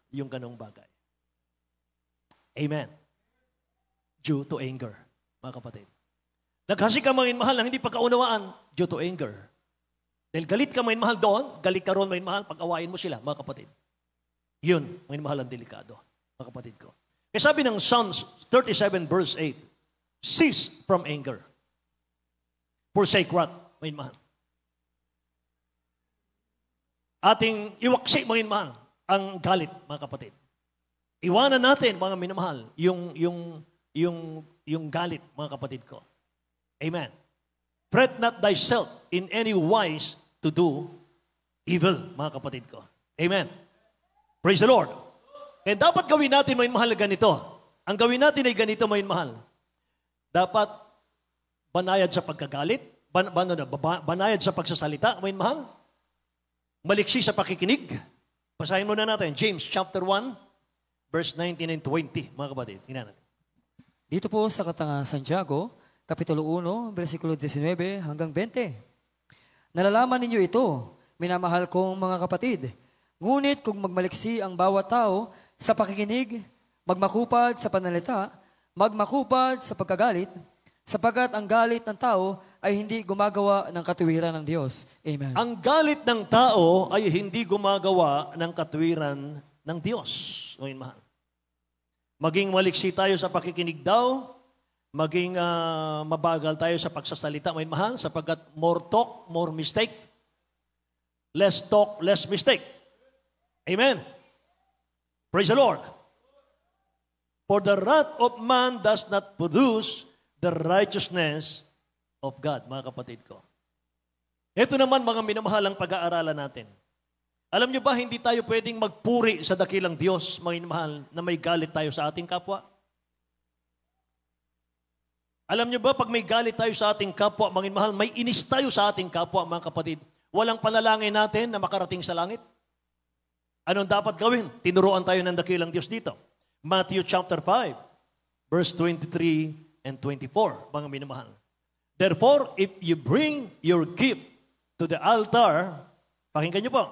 yung ganong bagay. Amen. Due to anger, mga kapatid. Naghasik ka, mga mahal, ng hindi pagkaunawaan, due to anger. Dahil galit ka, mga mahal, doon, galit ka ron, mga mahal, pag-awayin mo sila, mga kapatid. Yun, mga mahal, ang delikado, mga kapatid ko. Kaya sabi ng Psalms 37 verse 8, cease from anger. Forsake wrath, mga mahal. Ating iwaksi, mga minamahal, ang galit, mga kapatid. Iwanan natin, mga minamahal, yung galit, mga kapatid ko. Amen. Fret not thyself in any wise to do evil, mga kapatid ko. Amen. Praise the Lord. Kaya dapat gawin natin, mga minamahal, ganito. Ang gawin natin ay ganito, mga minamahal. Dapat banayad sa pagkagalit, banayad sa pagsasalita, may mahal. Maliksi sa pakikinig. Basahin muna natin, James chapter 1, verse 19 and 20. Mga kapatid, tingnan natin. Dito po sa Katanga Santiago, Kapitulo 1, versikulo 19 hanggang 20. Nalalaman ninyo ito, minamahal kong mga kapatid. Ngunit kung magmaliksi ang bawat tao sa pakikinig, magmakupad sa panalita, magmakupad sa pagkagalit, sapagkat ang galit ng tao ay hindi gumagawa ng katuwiran ng Diyos. Amen. Ang galit ng tao ay hindi gumagawa ng katuwiran ng Diyos. Ngayon, mahal. Maging maliksi tayo sa pakikinig daw, maging mabagal tayo sa pagsasalita, ngayon, mahal, sapagkat more talk, more mistake. Less talk, less mistake. Amen. Praise the Lord. For the wrath of man does not produce the righteousness of God, mga kapatid ko. Ito naman mga minamahalang pag-aaralan natin. Alam nyo ba, hindi tayo pwedeng magpuri sa dakilang Diyos, mga minamahal, na may galit tayo sa ating kapwa? Alam nyo ba, pag may galit tayo sa ating kapwa, mga minamahal, may inis tayo sa ating kapwa, mga kapatid, walang panalangin natin na makarating sa langit? Anong dapat gawin? Tinuruan tayo ng dakilang Diyos dito. Matthew chapter 5, verse 23 and 24, mga minamahal. Therefore, if you bring your gift to the altar, pakinggan niyo po,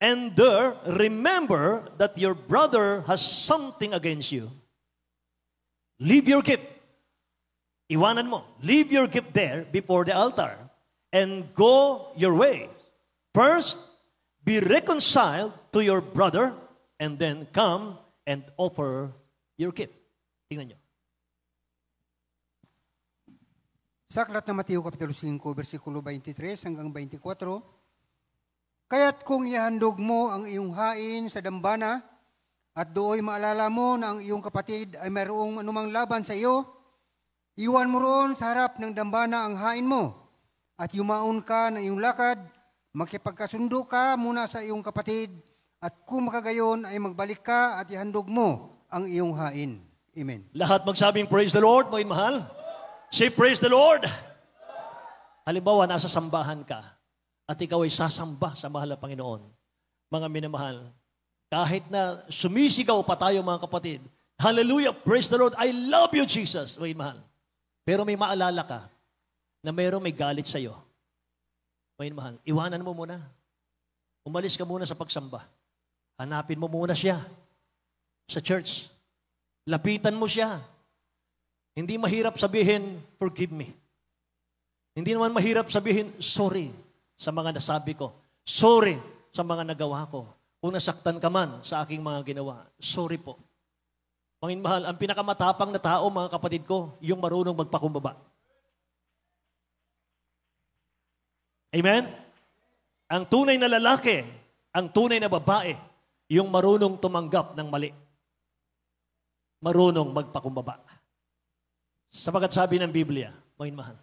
and there remember that your brother has something against you, leave your gift. Iwanan mo. Leave your gift there before the altar and go your way. First, be reconciled to your brother and then come and offer your gift. Tingnan niyo. Sa aklat ng Mateo Kapitulo 5, versikulo 23 hanggang 24, kaya't kung ihandog mo ang iyong hain sa dambana at dooy maalala mo na ang iyong kapatid ay mayroong anumang laban sa iyo, iwan mo roon sa harap ng dambana ang hain mo at yumaon ka ng iyong lakad, makipagkasundo ka muna sa iyong kapatid at kung makagayon ay magbalik ka at ihandog mo ang iyong hain. Amen. Lahat magsabing praise the Lord, mga mahal. Say, praise the Lord. Halimbawa, nasa sambahan ka at ikaw ay sasamba sa mahal na Panginoon. Mga minamahal, kahit na sumisigaw pa tayo mga kapatid, hallelujah, praise the Lord, I love you, Jesus. Mga mahal. Pero may maalala ka na mayroong may galit sa iyo. Mga mahal, iwanan mo muna. Umalis ka muna sa pagsamba. Hanapin mo muna siya sa church. Lapitan mo siya. Hindi mahirap sabihin, forgive me. Hindi naman mahirap sabihin, sorry sa mga nasabi ko. Sorry sa mga nagawa ko. Kung nasaktan ka man sa aking mga ginawa, sorry po. Panginoon mahal, ang pinakamatapang na tao, mga kapatid ko, yung marunong magpakumbaba. Amen? Ang tunay na lalaki, ang tunay na babae, yung marunong tumanggap ng mali. Marunong magpakumbaba. Sapagat sabi ng Biblia, mga mahal,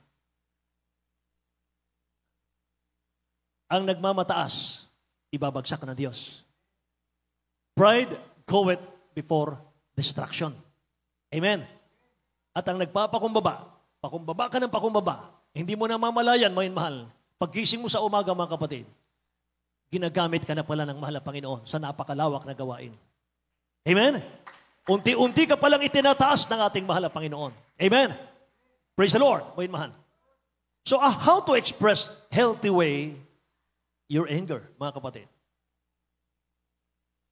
ang nagmamataas, ibabagsak ng Diyos. Pride goeth before destruction. Amen. At ang nagpapakumbaba, pakumbaba ka ng pakumbaba, hindi mo na mamalayan, mga mahal, paggising mo sa umaga, mga kapatid, ginagamit ka na pala ng mahal na Panginoon sa napakalawak na gawain. Amen. Unti-unti ka palang itinataas ng ating mahal na Panginoon. Amen. Praise the Lord. Mga mahal. So, how to express healthy way your anger, mga kapatid?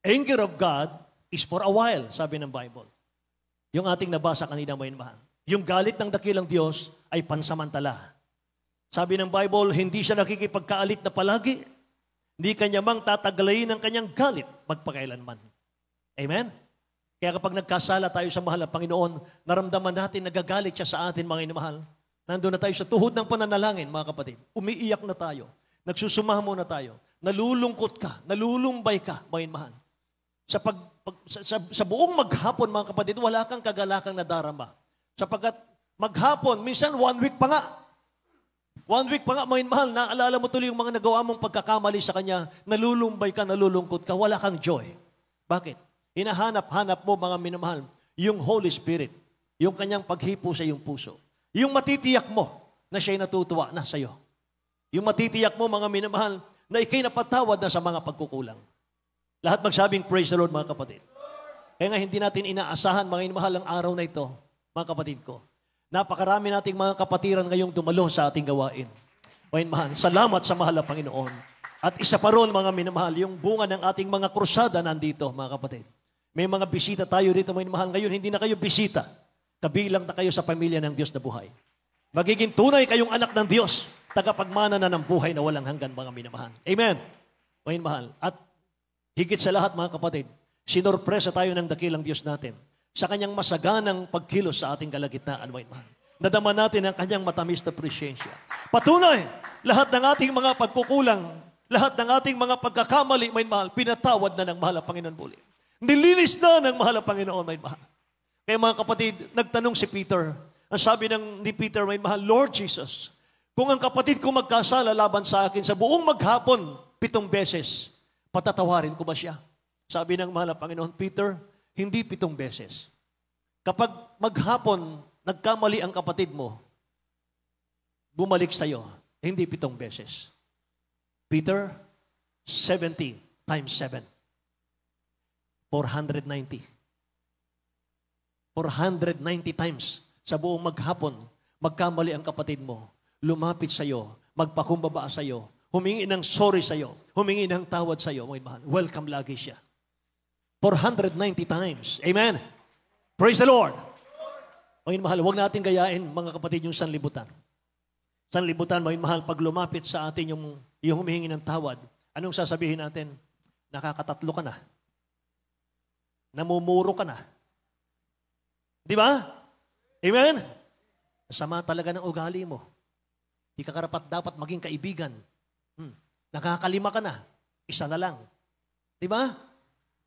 Anger of God is for a while, sabi ng Bible. Yung ating nabasa kanina, mga mahal. Yung galit ng dakilang Diyos ay pansamantala. Sabi ng Bible, hindi siya nakikipagkaalit na palagi. Hindi kanya mang tatagalayin ang kanyang galit magpakailanman. Amen? Kaya kapag nagkasala tayo sa mahal na Panginoon, naramdaman natin nagagalit siya sa atin, mga inamahal. Nandun na tayo sa tuhod ng pananalangin, mga kapatid. Umiiyak na tayo. Nagsusumamo na tayo. Nalulungkot ka. Nalulumbay ka, mga inamahal. Sa buong maghapon, mga kapatid, wala kang kagalakang nadarama. Sapagkat maghapon, minsan 1 week pa nga. 1 week pa nga, mga inamahal, naalala mo tuloy yung mga nagawa mong pagkakamali sa Kanya, nalulumbay ka, nalulungkot ka, wala kang joy. Bakit? Hinahanap-hanap mo, mga minamahal, yung Holy Spirit, yung kanyang paghipo sa iyong puso. Yung matitiyak mo na siya'y natutuwa na sa'yo. Yung matitiyak mo, mga minamahal, na ikay napatawad na sa mga pagkukulang. Lahat magsabing, praise the Lord, mga kapatid. Kaya nga hindi natin inaasahan, mga minamahal, ang araw na ito, mga kapatid ko. Napakarami nating mga kapatiran ngayong dumalo sa ating gawain. Mga minamahal, salamat sa mahal na Panginoon. At isa pa ron, mga minamahal, yung bunga ng ating mga krusada nandito, mga kapatid. May mga bisita tayo dito, mga minamahal. Ngayon, hindi na kayo bisita. Kabilang na kayo sa pamilya ng Diyos na buhay. Magiging tunay kayong anak ng Diyos, tagapagmana na ng buhay na walang hanggan, mga minamahal. Amen. Mga minamahal. At higit sa lahat, mga kapatid, sinorpresa tayo ng dakilang Diyos natin sa kanyang masaganang pagkilos sa ating kalagitnaan, mga minamahal. Nadama natin ang kanyang matamis na presensya. Patunay, lahat ng ating mga pagkukulang, lahat ng ating mga pagkakamali, mga minamahal, pinatawad na ng mahal na Panginoon muli. Nilinis na ng mahal na Panginoon, mga minamahal. Kaya mga kapatid, nagtanong si Peter. Ang sabi ni Peter, may mahal, Lord Jesus, kung ang kapatid ko magkasala laban sa akin sa buong maghapon, 7 beses, patatawarin ko ba siya? Sabi ng mahal na Panginoon, Peter, hindi 7 beses. Kapag maghapon, nagkamali ang kapatid mo, bumalik sa'yo, hindi 7 beses. Peter, 70 times 7. 490. 490 times sa buong maghapon, magkamali ang kapatid mo, lumapit sa iyo, magpakumbaba sa iyo, humingi ng sorry sa iyo, humingi ng tawad sa iyo, mga mahal. Welcome lagi siya. 490 times. Amen. Praise the Lord. Mga mahal, huwag natin gayain, mga kapatid, yung sanlibutan. Sanlibutan, mga mahal, pag lumapit sa atin yung humihingi ng tawad, anong sasabihin natin? Nakakatatlo ka na. Namumuro ka na. Di ba? Amen? Sama talaga ng ugali mo. Di ka karapat dapat maging kaibigan. Nakakalima ka na. Isa na lang. Di ba?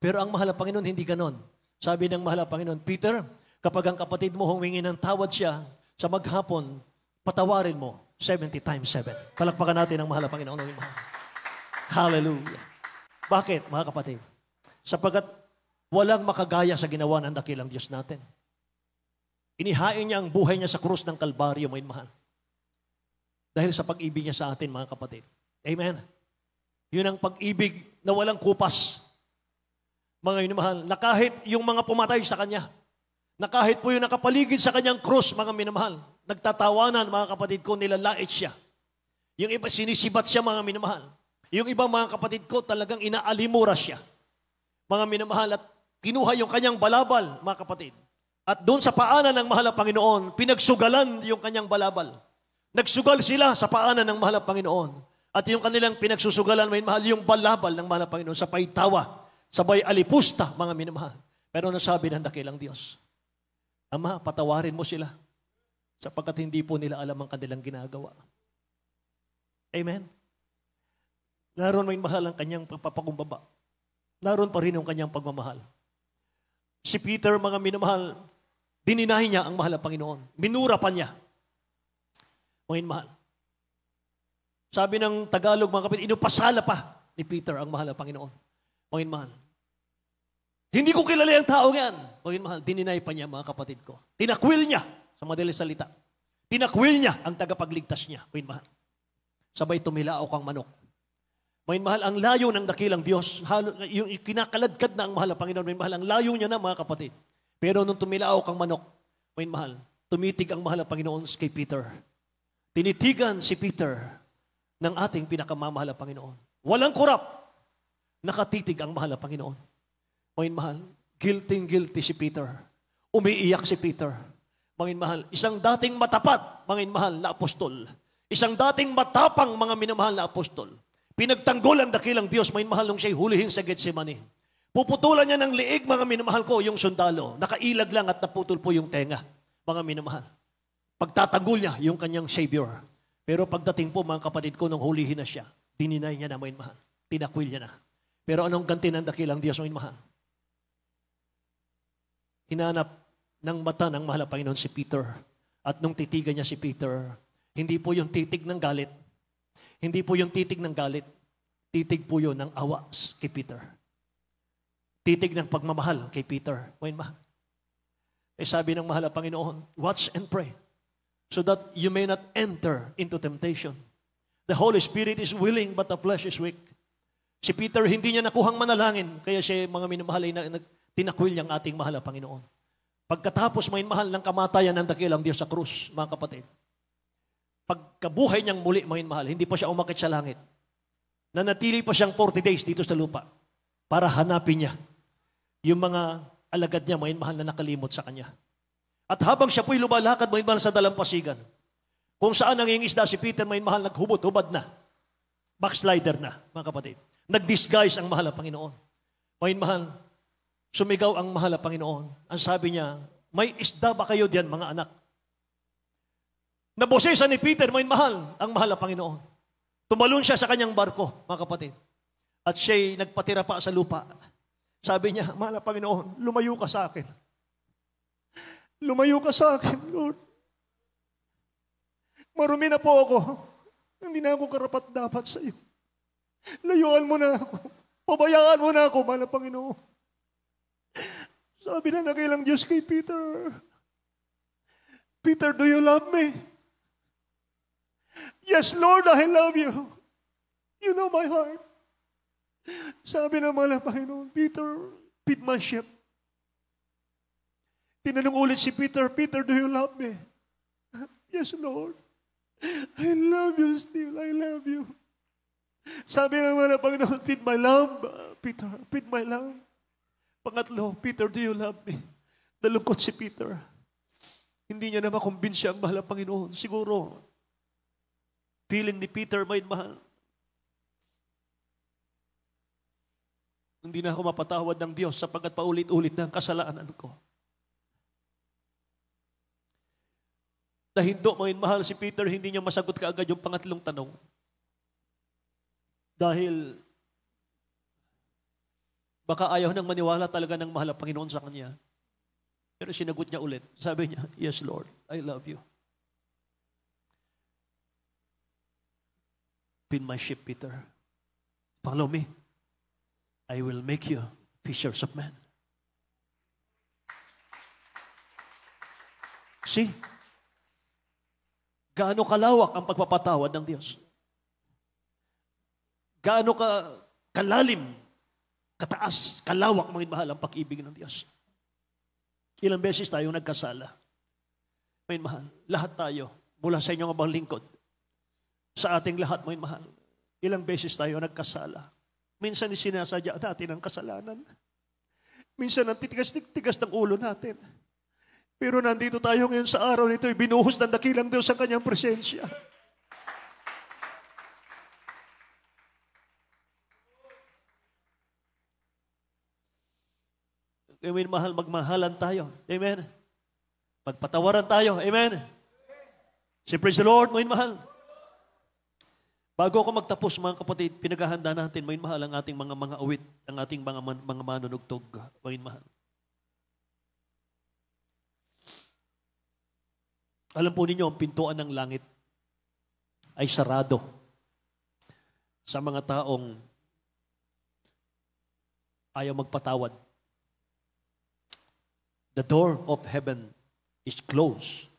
Pero ang mahal na Panginoon, hindi ganon. Sabi ng mahal na Panginoon, Peter, kapag ang kapatid mo humingi ng tawad siya sa maghapon, patawarin mo 70 times 7. Palakpakan natin ang mahal na Panginoon. Hallelujah. Bakit, mga kapatid? Sapagkat walang makagaya sa ginawa ng dakilang Diyos natin. Inihain niya ang buhay niya sa krus ng Kalbaryo, mga mahal. Dahil sa pag-ibig niya sa atin, mga kapatid. Amen. Yun ang pag-ibig na walang kupas. Mga minamahal, na kahit yung mga pumatay sa Kanya, na kahit po yung nakapaligid sa Kanyang krus, mga minamahal, nagtatawanan, mga kapatid ko, nilalait siya. Yung iba, sinisibat siya, mga minamahal. Yung iba, mga kapatid ko, talagang inaalimura siya. Mga minamahal, at kinuha yung Kanyang balabal, mga kapatid. At doon sa paanan ng mahal na Panginoon, pinagsugalan yung Kanyang balabal. Nagsugal sila sa paanan ng mahal na Panginoon. At yung kanilang pinagsusugalan, may mahal, yung balabal ng mahal na Panginoon sa paitawa, sabay alipusta, mga minamahal. Pero nasabi ng dakilang Diyos, Ama, patawarin mo sila sapagkat hindi po nila alam ang kanilang ginagawa. Amen? Naroon may mahal ang kanyang pagpapakumbaba. Naroon pa rin ang kanyang pagmamahal. Si Peter, mga minamahal, dininahin niya ang mahal na Panginoon. Minura pa niya. Mga mahal. Sabi ng Tagalog, mga kapatid, inupasala pa ni Peter ang mahal na Panginoon. Mga mahal. Hindi ko kilala ang tao yan. Mga mahal, dininay pa niya, mga kapatid ko. Tinakwil niya, sa madaling salita. Tinakwil niya ang tagapagligtas niya. Mga mahal. Sabay tumilaok ang manok. Mga mahal, ang layo ng dakilang Diyos, yung kinakaladkad na ang mahal na Panginoon, mga mahal, ang layo niya na, mga kapatid. Pero nung tumilaok ang manok, mga mahal, tumitig ang mahal na Panginoon kay Peter. Tinitigan si Peter ng ating pinakamamahal na Panginoon. Walang kurap. Nakatitig ang mahal na Panginoon. Mga mahal, guilty si Peter. Umiiyak si Peter. Mga mahal, isang dating matapat, mga mahal na apostol. Isang dating matapang, mga minamahal na apostol. Pinagtanggol ang dakilang Diyos, may mahal nung siya'y hulihin sa Getsemani. Puputulan niya ng liig, mga minamahal ko, yung sundalo. Nakailag lang at naputol po yung tenga, mga minamahal. Pagtatanggol niya yung kanyang Savior. Pero pagdating po, mga kapatid ko, nung hulihin na siya, dininay niya na, mga minamahal. Tinakwil niya na. Pero anong ganti ng dakilang Diyos, mga minamahal? Hinanap ng mata ng mahal na Panginoon si Peter. At nung titigan niya si Peter, hindi po yung titig ng galit. Hindi po yung titig ng galit. Titig po yun ng awa kay Peter. Titig ng pagmamahal kay Peter. Sabi ng mahal na Panginoon, watch and pray. so that you may not enter into temptation. The Holy Spirit is willing, but the flesh is weak. Si Peter, hindi niya nakuhang manalangin, kaya siya, mga minamahal, ay tinakwil niyang ating mahal na Panginoon. Pagkatapos may mahal ng kamatayan ng dakilang Diyos sa krus, mga kapatid, pagkabuhay niyang muli, mga mahal, hindi pa siya umakit sa langit. Nanatili pa siyang 40 days dito sa lupa para hanapin niya yung mga alagad niya, mga mahal, na nakalimot sa kanya. At habang siya po'y lumalakad, mga mahal, sa dalampasigan, kung saan nangingisda si Peter, mga mahal, naghubad-hubad na. Backslider na, mga kapatid. Nag-disguise ang mahal na Panginoon. Mga mahal, sumigaw ang mahal na Panginoon. Ang sabi niya, may isda ba kayo diyan, mga anak? Nabosesan ni Peter, mga mahal, ang mahal na Panginoon. Tumalon siya sa kanyang barko, mga kapatid. At siya'y nagpatira pa sa lupa. Sabi niya, mahal na Panginoon, lumayo ka sa akin. Lumayo ka sa akin, Lord. Marumi na po ako. Hindi na ako karapat-dapat sa iyo. Layuan mo na ako. Pabayaan mo na ako, mahal na Panginoon. Sabi na nakilang Diyos kay Peter, Peter, do you love me? Yes, Lord, I love you. You know my heart. Sabi ng mahal na Panginoon, Peter, feed my sheep. Tinanong ulit si Peter, Peter, do you love me? Yes, Lord. I love you still. I love you. Sabi ng mahal na Panginoon, feed my lamb. Peter, feed my lamb. Pangatlo, Peter, do you love me? Nalungkot si Peter. Hindi niya na makumbinsiya ang mahal na Panginoon. Siguro, feeling ni Peter, may mahal. Hindi na ako mapatawad ng Diyos sapagkat paulit-ulit na ang kasalanan ko. Nahindo, mga mahal, si Peter, hindi niya masagot kaagad yung pangatlong tanong. Dahil baka ayaw nang maniwala talaga ng mahal na Panginoon sa kanya. Pero sinagot niya ulit. Sabi niya, yes, Lord, I love you. Feed my sheep, Peter. Follow me. I will make you fishers of men. See? Gaano kalawak ang pagpapatawad ng Diyos? Gaano kalalim, kataas, kalawak, mga mahal, ang pag-ibig ng Diyos? Ilang beses tayo nagkasala. Mga mahal, lahat tayo, mula sa inyong abang lingkod, sa ating lahat, mga mahal, ilang beses tayo nagkasala. Minsan sinasadya natin ang kasalanan. Minsan ang tigas ng ulo natin. Pero nandito tayo ngayon sa araw nito, binuhos ng dakilang Diyos sa kanyang presensya. Amen, mahal, magmahalan tayo. Amen. Pagpatawaran tayo. Amen. Say, praise the Lord, mga mahal. Bago ako magtapos, mga kapatid, pinaghahanda natin, mga mahal, ang ating mga awit, ang ating mga manunugtog, mga mahal. Alam po ninyo, ang pintuan ng langit ay sarado sa mga taong ayaw magpatawad. The door of heaven is closed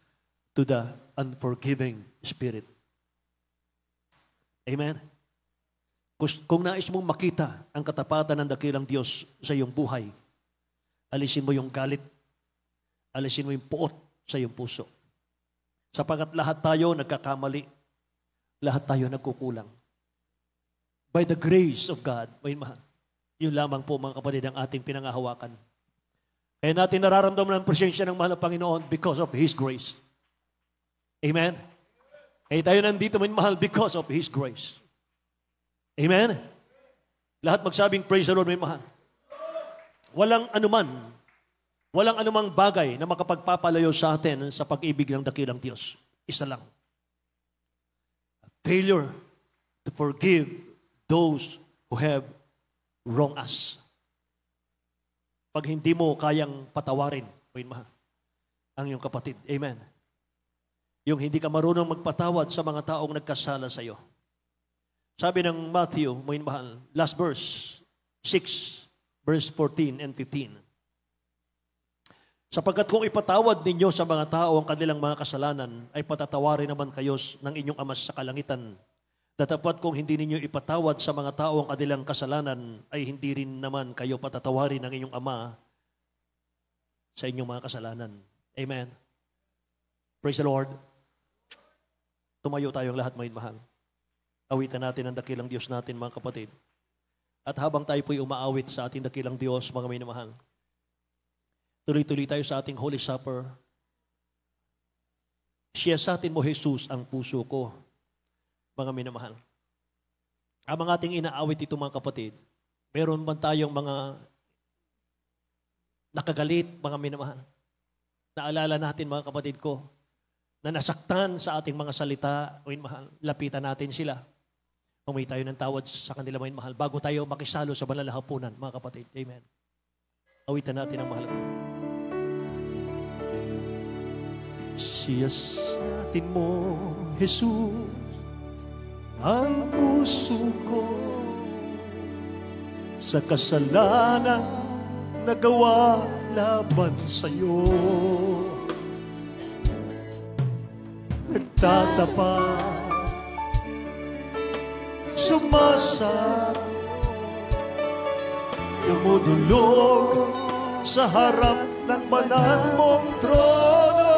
to the unforgiving spirit. Amen? Kung nais mong makita ang katapatan ng dakilang Diyos sa iyong buhay, alisin mo yung galit, alisin mo yung puot sa iyong puso. Sapagat lahat tayo nagkakamali, lahat tayo nagkukulang. By the grace of God, may mahal, yun lamang po, mga kapatid, ang ating pinangahawakan. Kaya natin nararamdaman ang presensya ng mahal na Panginoon because of His grace. Amen? Kaya tayo nandito, may mahal, because of His grace. Amen? Lahat magsabing, praise the Lord, may mahal. Walang anumang bagay na makapagpapalayo sa atin sa pag-ibig ng dakilang Diyos. Isa lang. A failure to forgive those who have wronged us. Pag hindi mo kayang patawarin, may mahal, ang iyong kapatid. Amen. Yung hindi ka marunong magpatawad sa mga taong nagkasala sa iyo. Sabi ng Matthew, may mahal, last verse, 6, verse 14 and 15. Sapagkat kung ipatawad ninyo sa mga tao ang kanilang mga kasalanan, ay patatawarin naman kayo ng inyong Ama sa kalangitan. Datapat kung hindi ninyo ipatawad sa mga tao ang kanilang kasalanan, ay hindi rin naman kayo patatawarin ng inyong Ama sa inyong mga kasalanan. Amen. Praise the Lord. Tumayo tayong lahat, mga mahal. Awitan natin ang dakilang Diyos natin, mga kapatid. At habang tayo po'y umaawit sa ating dakilang Diyos, mga minamahal, tuloy-tuloy tayo sa ating Holy Supper. Siyasatin mo, Jesus, ang puso ko, mga minamahal. Ang ating inaawit ito, mga kapatid, meron man tayong mga nakagalit, mga minamahal. Naalala natin, mga kapatid ko, na nasaktan sa ating mga salita, mga minamahal, lapitan natin sila. Humingi tayo ng tawad sa kanila, mga minamahal, bago tayo makisalo sa banal na hapunan, mga kapatid. Amen. Awitan natin ang mahal. Siyasatin mo, Jesus, ang puso ko sa kasalanan na gawa laban sa'yo. Nagtatapat, sumasap, dumudulog sa harap ng banal mong trono.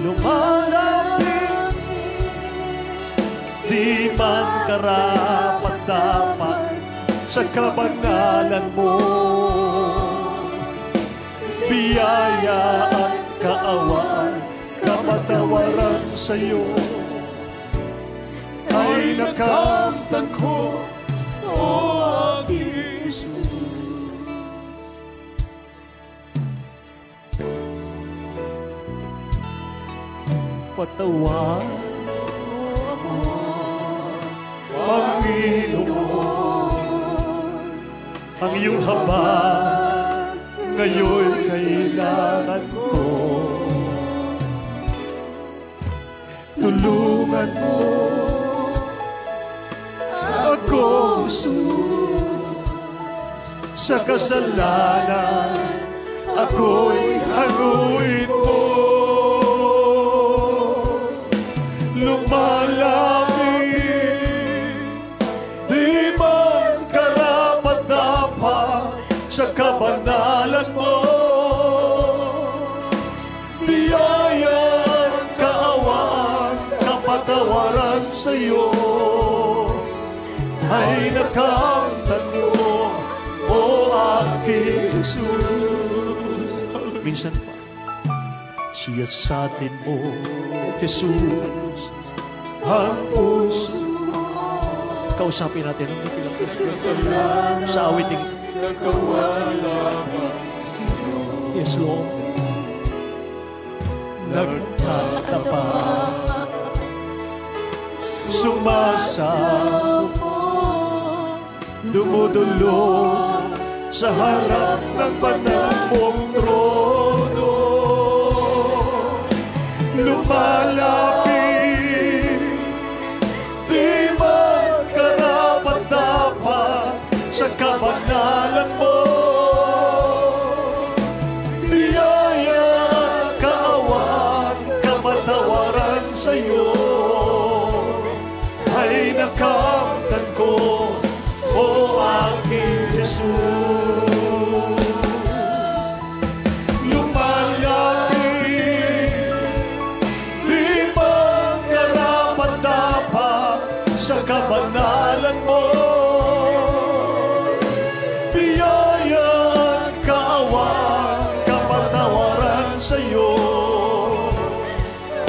Lumalapit, di man karapat-dapat sa kabanalan mo. Biyaya at kaawaan, kapatawaran sa'yo ay nakamtan ko, o aking Jesus. Patawarin mo ako, Panginoon. Ang iyong habag ngayon kailangan ko. Tulungan mo ako, Jesus. Sa kasalanan ako'y hanguin mo. Lumalapit, di man karapat-dapat sa kabanalan mo. Biyaya at kaawaan, kapatawaran sa'yo ay nakamtan mo, o aking Jesus. Minsan pa, siyasatin mo, Jesus, ang puso. Kausapin natin ang dakilang sa awiting yes, Lord. Nagtatapat, sumasamo, dumudulog sa harap ng banal mong trono. Lumalapit, di man karapat-dapat sa kabanalan mo. Biyaya at kaawaan, kapatawaran sa'yo ay nakamtan ko, o aking Jesus. Sa kabanalan mo, biyaya at kaawaan, kapatawaran sa'yo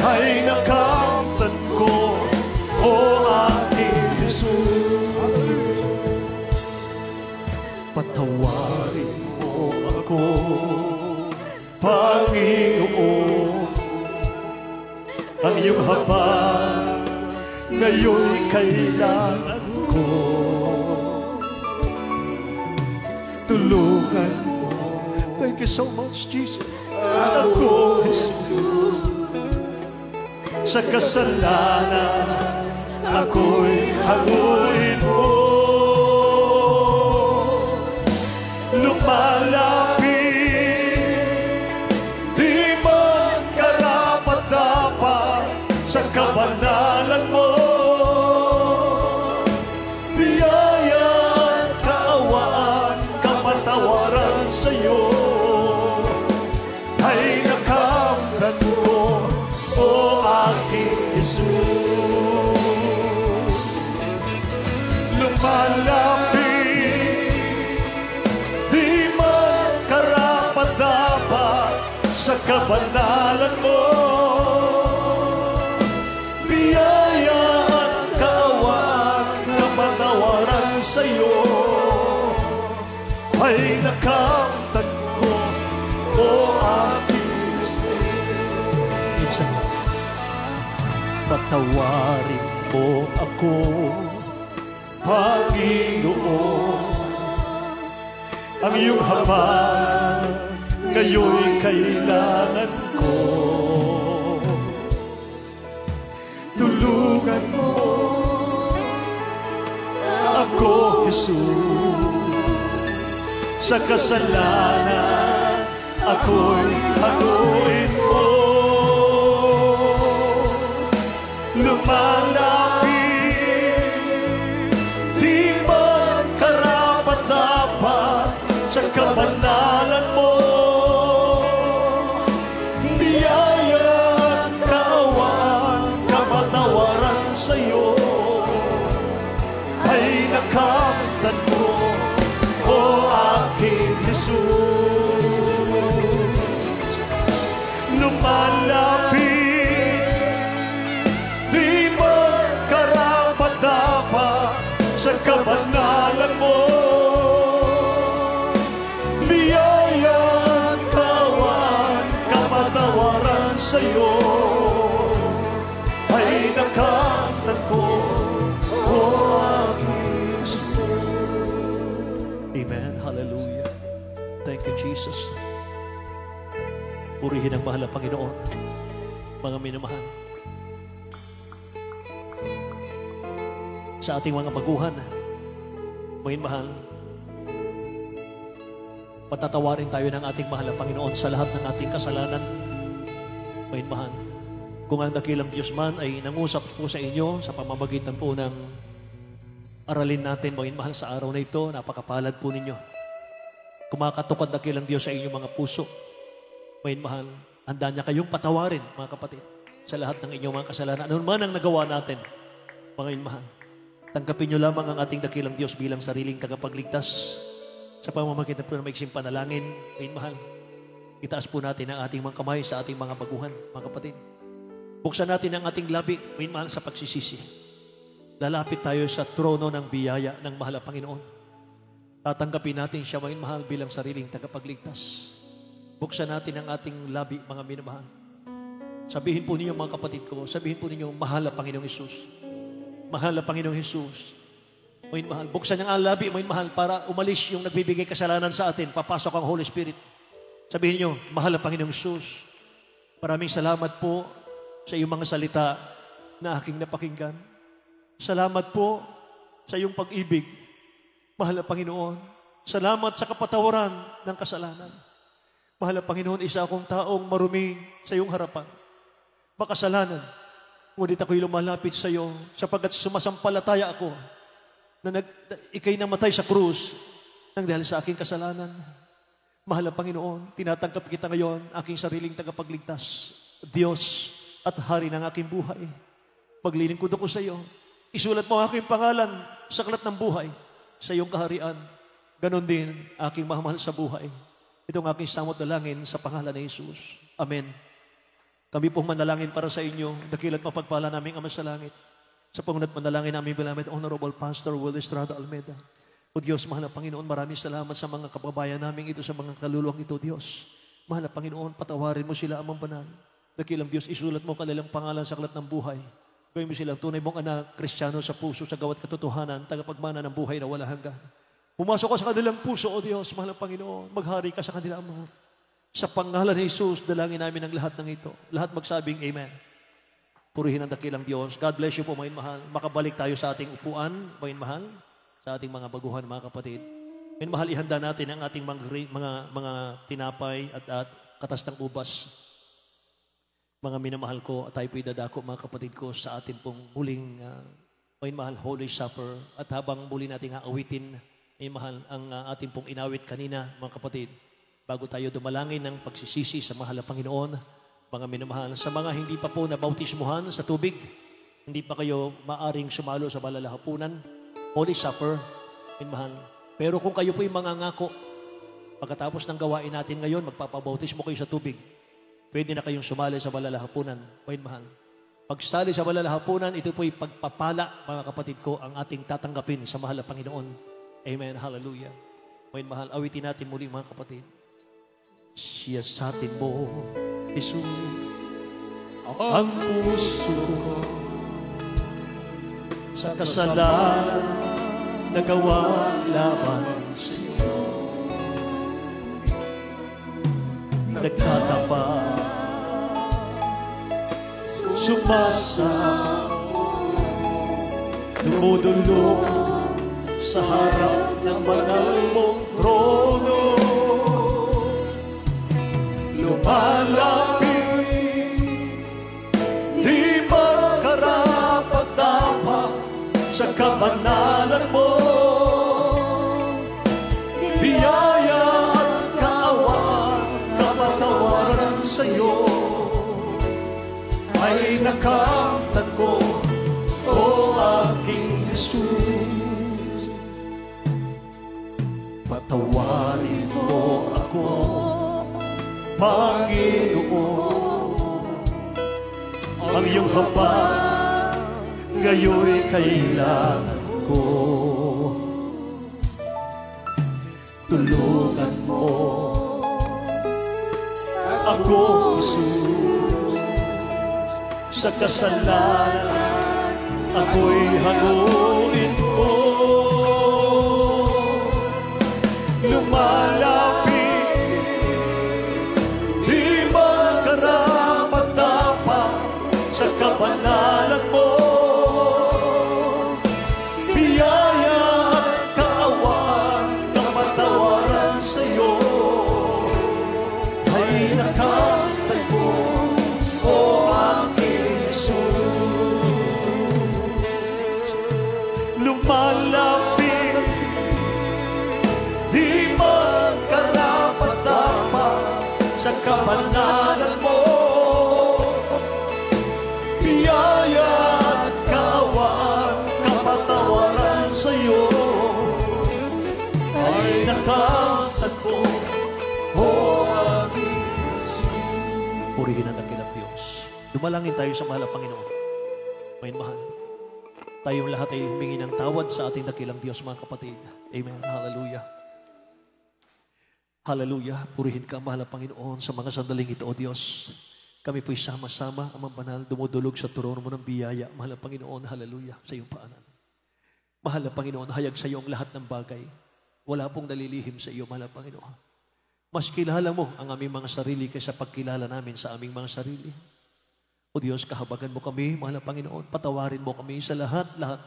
ay nakamtan ko, o aking Jesus. Patawarin mo ako, Panginoon. Ang iyong habag ngayon'y kailangan ko. Tulungan mo. Thank you so much, Jesus. Ako, Jesus. Sa kasalanan ako'y hanguin mo. Lumalapit, Jesus. Lumalapit, di man karapat-dapat sa kabanalan mo. Biyaya at kaawaan, kapatawaran sa'yo ay nakamtan ko, o aking minsan, patawarin mo ako, Panginoon. Ang iyong habag ngayon'y kailangan ko. Tulungan mo ako, Jesus. Sa kasalanan ako'y haluin mo. Lumalapit, di man karapat-dapat sa kabanalan mo. Biyaya at kaawaan, kapatawaran sa'yo ay nakamtan mo, o aking Jesus. Lumalapit, di man karapat-dapat sa kabanalan mo. Biyaya at kaawaan, kapatawaran sa'yo ay nakamtan ko, o aking Jesus. Amen. Hallelujah. Thank you, Jesus. Purihin ang mahal na Panginoon, mga minamahal. Sa ating mga baguhan, mga mahal, patatawarin tayo ng ating mahal na Panginoon sa lahat ng ating kasalanan. Mga mahal, kung ang dakilang Diyos man ay nangusap po sa inyo sa pamamagitan po ng aralin natin, mga mahal, sa araw na ito, napakapalad po ninyo. Kumakatok ang dakilang Diyos sa inyong mga puso. Mga mahal, handa niya kayong patawarin, mga kapatid, sa lahat ng inyong mga kasalanan. Ano man ang nagawa natin, mga mahal, tanggapin niyo lamang ang ating dakilang Diyos bilang sariling tagapagligtas sa pamamagitan po ng maiksing panalangin. Mga mahal, itaas po natin ang ating mga kamay sa ating mga baguhan, mga kapatid. Buksan natin ang ating labi, mga mahal, sa pagsisisi. Lalapit tayo sa trono ng biyaya ng mahal na Panginoon. Tatanggapin natin siya, mga mahal, bilang sariling tagapagligtas. Buksan natin ang ating labi, mga minamahal. Sabihin po ninyo, mga kapatid ko, sabihin po ninyo, mahal na Panginoong Hesus. Mahal na Panginoong Hesus. Mga mahal, buksan ang labi, mga mahal, para umalis yung nagbibigay kasalanan sa atin. Papasok ang Holy Spirit. Sabihin nyo, mahal na Panginoong Hesus, maraming salamat po sa iyong mga salita na aking napakinggan. Salamat po sa iyong pag-ibig, mahal na Panginoon. Salamat sa kapatawaran ng kasalanan. Mahal na Panginoon, isa akong taong marumi sa iyong harapan. Makasalanan. Ngunit ako'y lumalapit sa iyo sapagkat sumasampalataya ako na ika'y namatay sa krus nang dahil sa aking kasalanan. Mahal na Panginoon, tinatanggap kita ngayon, aking sariling tagapagligtas, Diyos at Hari ng aking buhay. Maglilingkod ako sa iyo. Isulat mo aking pangalan sa aklat ng buhay sa iyong kaharian. Ganon din aking mahamahal sa buhay. Itong aking samot dalangin sa pangalan ni Jesus. Amen. Kami pong manalangin para sa inyo, dakilat mapagpala naming Ama sa langit. Sa pangunat manalangin namin, beloved Honorable Pastor Will Estrada Almeida. O Diyos, mahal na Panginoon, maraming salamat sa mga kababayan namin ito, sa mga kaluluwang ito, Diyos. Mahal na Panginoon, patawarin mo sila, Amang Banal. Dakilang Diyos, isulat mo kanilang pangalan sa aklat ng buhay. Gawin mo silang tunay mong anak, Kristiyano sa puso, sa gawat katotohanan, tagapagmana ng buhay na wala hanggan. Pumasok ka sa kanilang puso, O Diyos, mahal na Panginoon. Maghari ka sa kanila, Ama. Sa pangalan ni Jesus, dalangin namin ang lahat ng ito. Lahat magsabing Amen. Purihin ang dakilang Diyos. God bless you po, mga mahal. Makabalik tayo sa ating upuan, mga mahal, sa ating mga baguhan, mga kapatid. Mga mahal, ihanda natin ang ating mga tinapay at katas ng ubas. Mga minamahal ko, tayo po idadako, mga kapatid ko, sa ating pong muling, mga mahal, Holy Supper. At habang muli nating aawitin, mga mahal, ang ating pong inawit kanina, mga kapatid, bago tayo dumalangin ng pagsisisi sa mahal na Panginoon, Mga minamahal, sa mga hindi pa po nabautismuhan sa tubig, hindi pa kayo maaring sumalo sa balalahapunan, Holy Supper, minamahal. Pero kung kayo po'y mangangako, pagkatapos ng gawain natin ngayon, magpapabautismo kayo sa tubig, pwede na kayong sumali sa balalahapunan, minamahal. Pagsali sa balalahapunan, ito po'y pagpapala, mga kapatid ko, ang ating tatanggapin sa mahal na Panginoon. Amen, hallelujah. Minamahal, awitin natin muli mga kapatid. Siya sa atin mo, Jesus, ang puso ko sa kasalanan na gawa laban sa iyo. Nagtatapa, dumudulog sa harap ng banal mong trono. Lumalapit, di magkarapat-dapat sa kabanalan mo. Biyaya at kaawaan, kapatawaran sa'yo ay nakamtan ko, o aking Jesus. Patawarin mo ako, Panginoon, ang iyong habag ngayon kailangan ko. Tulungan mo ako, Jesus, sa kasalanan ako'y hanguin mo. Lumalapit, sa kabanalan mo. Biyaya at kaawaan, kapatawaran sa'yo ay nakamtan ko, o aking Jesus. Lumalapit, di magkarapat-dapat sa kabanalan mo. Biyaya at kaawaan, kapatawaran sa'yo ay nakamtan ko, o aking Jesus. Purihin ang dakilang Diyos. Dumalangin tayo sa mahal na Panginoon. May mahal. Tayong lahat ay humingi ng tawad sa ating dakilang Diyos, mga kapatid. Amen. Hallelujah. Hallelujah. Purihin ka, mahal na Panginoon, sa mga sandaling ito, O Diyos. Kami po'y sama-sama, Amang Banal, dumudulog sa trono mo ng biyaya. Mahal na Panginoon, hallelujah, sa iyong paanan. Mahal na Panginoon, hayag sa iyo ang lahat ng bagay. Wala pong nalilihim sa iyo, mahal na Panginoon. Mas kilala mo ang aming mga sarili kaysa pagkilala namin sa aming mga sarili. O Diyos, kahabagan mo kami, mahal na Panginoon. Patawarin mo kami sa lahat-lahat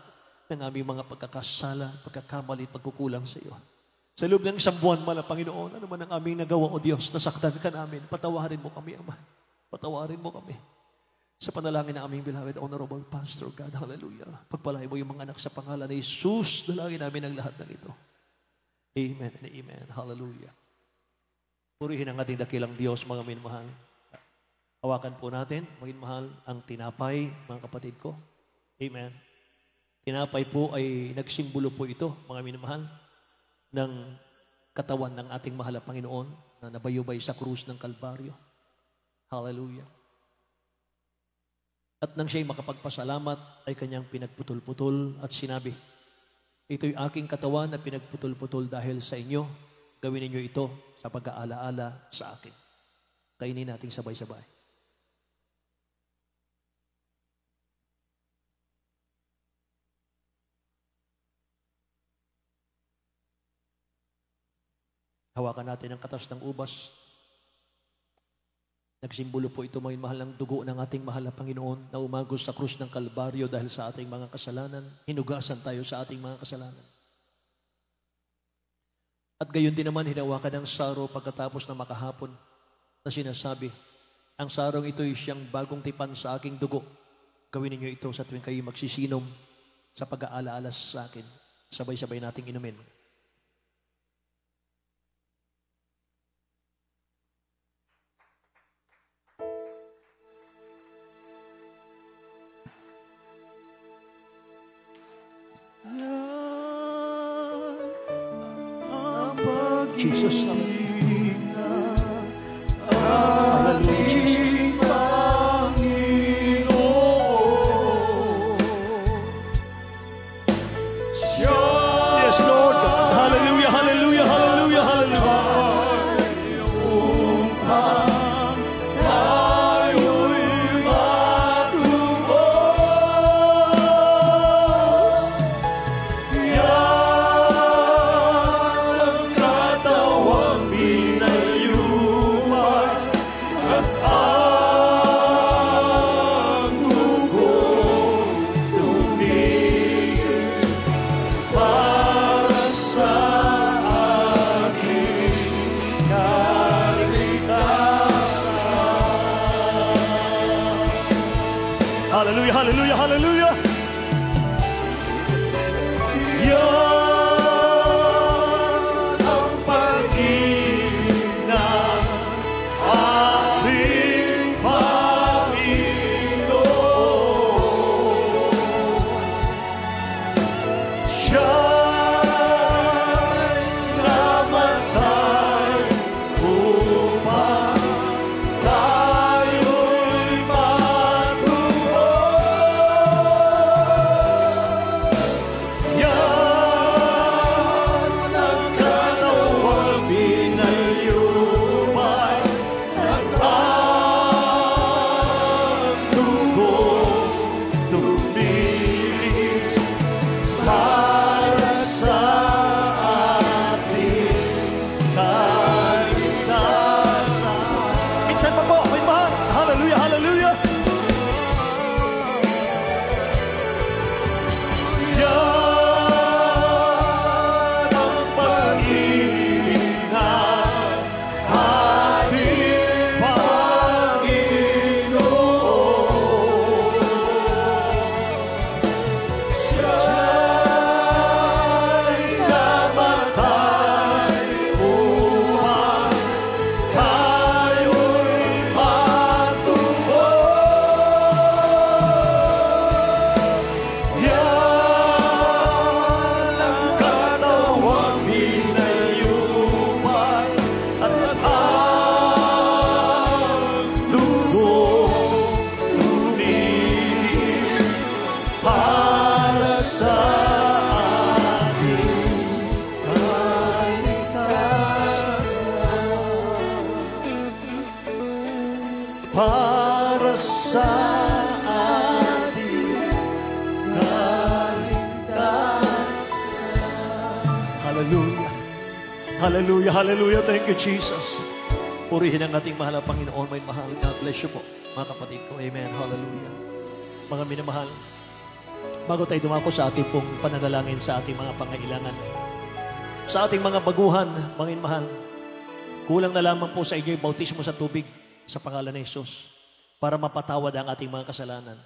ng aming mga pagkakasala, pagkakamali, pagkukulang sa iyo. Sa loob ng isang buwan, mahal na Panginoon, ano man ang aming nagawa, O Diyos, nasaktan ka namin. Patawarin mo kami, Ama. Patawarin mo kami. Sa panalangin ng aming beloved Honorable Pastor God, hallelujah. Pagpalain mo yung mga anak sa pangalan ni Jesus. Dalangin namin ang lahat ng ito. Amen and amen. Hallelujah. Purihin ang ating dakilang Diyos, mga minamahal. Hawakan po natin, mga minamahal, ang tinapay, mga kapatid ko. Amen. Tinapay po ay nagsimbolo po ito, mga minamahal, ng katawan ng ating mahal na Panginoon na nabayubay sa krus ng Kalbaryo. Hallelujah. At nang siya'y makapagpasalamat, ay kanyang pinagputol-putol at sinabi, ito'y aking katawan na pinagputol-putol dahil sa inyo. Gawin ninyo ito sa pag-aalaala sa akin. Kainin nating sabay-sabay. Hawakan natin ang katas ng ubas. Nagsimbolo po ito, mga mahal ng dugo ng ating mahal na Panginoon na umagos sa krus ng Kalbaryo dahil sa ating mga kasalanan. Hinugasan tayo sa ating mga kasalanan. At gayon din naman, hinawakan ng saro pagkatapos na makahapon na sinasabi, ang sarong ito ay siyang bagong tipan sa aking dugo. Gawin ninyo ito sa tuwing kayo magsisinom sa pag-aalaala sa akin. Sabay-sabay nating inumin. Jesus. Hallelujah. Yes, Lord. Hallelujah, hallelujah, hallelujah, hallelujah. Hallelujah, hallelujah, hallelujah. Yan ang pag-ibig ng ating Panginoon. Siya'y namatay upang tayo'y minsan pa po, may mahal. Hallelujah, hallelujah. Yan ang pag-ibig ng ating Panginoon. Siya'y namatay upang tayo'y matuto. Yan ang katawang pinayuman at ang dugo luminis para sa ating kaligtasan. Para sa ating kaligtasan. Hallelujah. Hallelujah, hallelujah. Thank you, Jesus. Purihin ang ating mahal na Panginoon. May mahal. God bless you po, mga kapatid ko. Amen. Hallelujah. Mga minamahal, bago tayo dumako sa ating pong pananalangin sa ating mga pangailangan, sa ating mga baguhan, mga minamahal, kulang na lamang po sa inyo yung bautismo sa tubig sa pangalan ni Jesus para mapatawad ang ating mga kasalanan.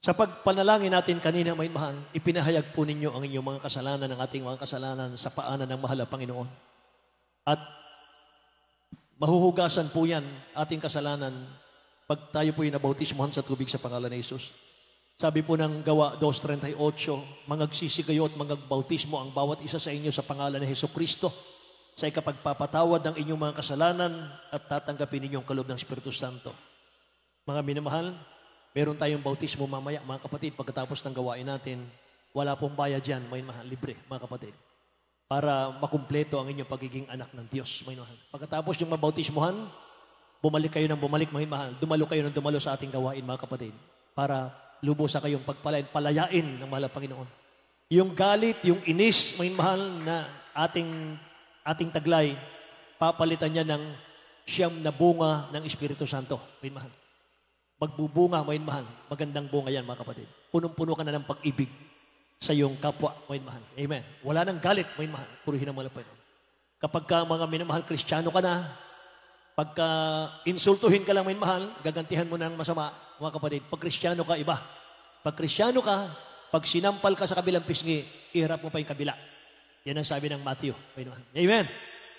Sa pagpanalangin natin kanina, may mahal, ipinahayag po ninyo ang inyong mga kasalanan, ang ating mga kasalanan sa paanan ng mahal na Panginoon. At mahuhugasan po yan, ating kasalanan, pag tayo po yung nabautismohan sa tubig sa pangalan ni Jesus. Sabi po ng Gawa 2:38, mangagsisigayo at mangagbautismo ang bawat isa sa inyo sa pangalan ni Jesucristo sa ikapagpapatawad ng inyong mga kasalanan at tatanggapin ninyong kaloob ng Espiritu Santo. Mga minamahal, meron tayong bautismo mamaya, mga kapatid, pagkatapos ng gawain natin. Wala pong bayad yan, mga minamahal, libre, mga kapatid. Para makumpleto ang inyong pagiging anak ng Diyos, mga minamahal. Pagkatapos yung mabautismohan, bumalik kayo ng bumalik, mga minamahal. Dumalo kayo ng dumalo sa ating gawain, mga kapatid. Para lubusan kayong palayain ng mahal na Panginoon. Yung galit, yung inis, mga minamahal, na ating taglay, papalitan niya ng siyam na bunga ng Espiritu Santo. May mahal. Magbubunga, may mahal. Magandang bunga yan, mga kapatid. Punong-puno ka na ng pag-ibig sa iyong kapwa, may mahal. Amen. Wala nang galit, may mahal. Purihin ang mahal pa yun. Kapag ka mga minamahal, Kristiyano ka na, pagka insultuhin ka lang, may mahal, gagantihan mo ng masama, mga kapatid. Pag Kristiyano ka, iba. Pag Kristiyano ka, pag sinampal ka sa kabilang pisngi, iharap mo pa yung kabila. Yan ang sabi ng Matthew. Amen.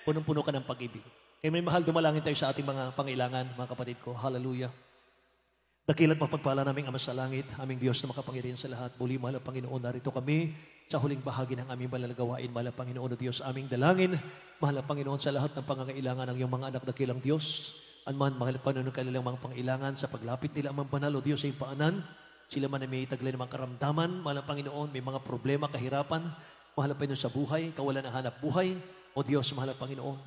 Punong-puno ka ng pag-ibig. Kaya may mahal, dumalangin tayo sa ating mga pangailangan, mga kapatid ko. Hallelujah. Dakila't mapagpala naming Ama sa langit, aming Diyos na makapangyarihan sa lahat. Muli, mahal na Panginoon, narito kami sa huling bahagi ng aming malalagawain. Mahal na Panginoon, o Diyos, aming dalangin. Mahal na Panginoon, sa lahat ng pangangailangan ng iyong mga anak, dakilang Diyos. Anman, mahal na Panginoon, kanilang mga pangailangan sa paglapit nila, amang banal, o Diyos, ay paanan. Sila man ay may taglay ng mga karamdaman. Mahal na Panginoon, may mga problema, kahirapan. Mahal na Panginoon, sa buhay, kawalan ng hanap buhay. O Diyos, mahal na Panginoon,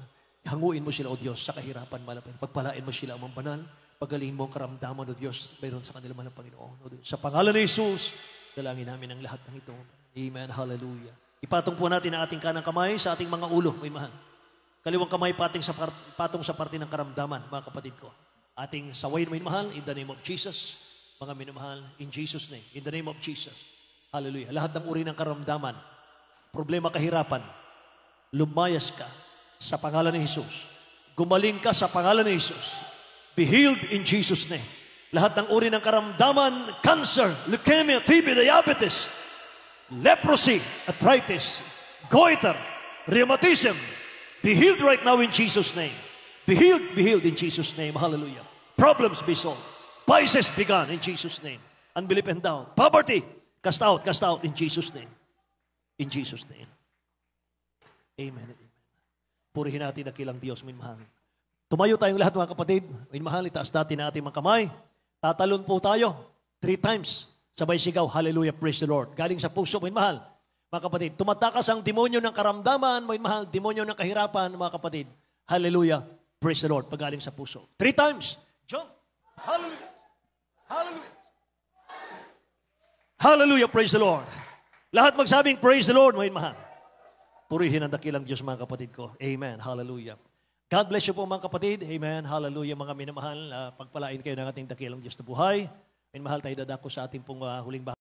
hanguin mo sila, o Diyos, sa kahirapan, mahal na Panginoon. Pagpalain mo sila, amang banal. Pagaling mo ang karamdaman, o Diyos, mayroon sa kanila, mahal na Panginoon. O Diyos, sa pangalan ni Jesus, dalangin namin ang lahat ng ito. Amen. Hallelujah. Ipatong po natin ang ating kanang kamay sa ating mga ulo, may mahal. Kaliwang kamay patong sa parte ng karamdaman, mga kapatid ko. Ating sawayin, may mahal, in the name of Jesus. Mga minamahal, in Jesus' name. In the name of Jesus. Hallelujah. Lahat ng uri ng karamdaman, problema, kahirapan, lumayas ka sa pangalan ni Jesus. Gumaling ka sa pangalan ni Jesus. Be healed in Jesus' name. Lahat ng uri ng karamdaman, cancer, leukemia, TB, diabetes, leprosy, arthritis, goiter, rheumatism, be healed right now in Jesus' name. Be healed in Jesus' name. Hallelujah. Problems be solved. Vices be gone in Jesus' name. Unbelief and doubt. Poverty, cast out in Jesus' name. In Jesus' name. Amen. Purihin natin ang kilang Diyos, minmahal. Tumayo tayong lahat, mga kapatid. Minmahal, itaas natin ang ating mga kamay. Tatalon po tayo 3 times. Sabay sigaw, hallelujah, praise the Lord. Galing sa puso, minmahal. Mga kapatid, tumatakas ang demonyo ng karamdaman, minmahal, demonyo ng kahirapan, mga kapatid. Hallelujah, praise the Lord. Pagaling sa puso. 3 times. Jump. Hallelujah. Hallelujah. Hallelujah, praise the Lord. Lahat magsabing, praise the Lord, minmahal. Purihin ang dakilang Diyos, mga kapatid ko. Amen. Hallelujah. God bless you po, mga kapatid. Amen. Hallelujah, mga minamahal. Pagpalain kayo ng ating dakilang Diyos na buhay. Minamahal tayo dadako sa ating pong huling bahagi.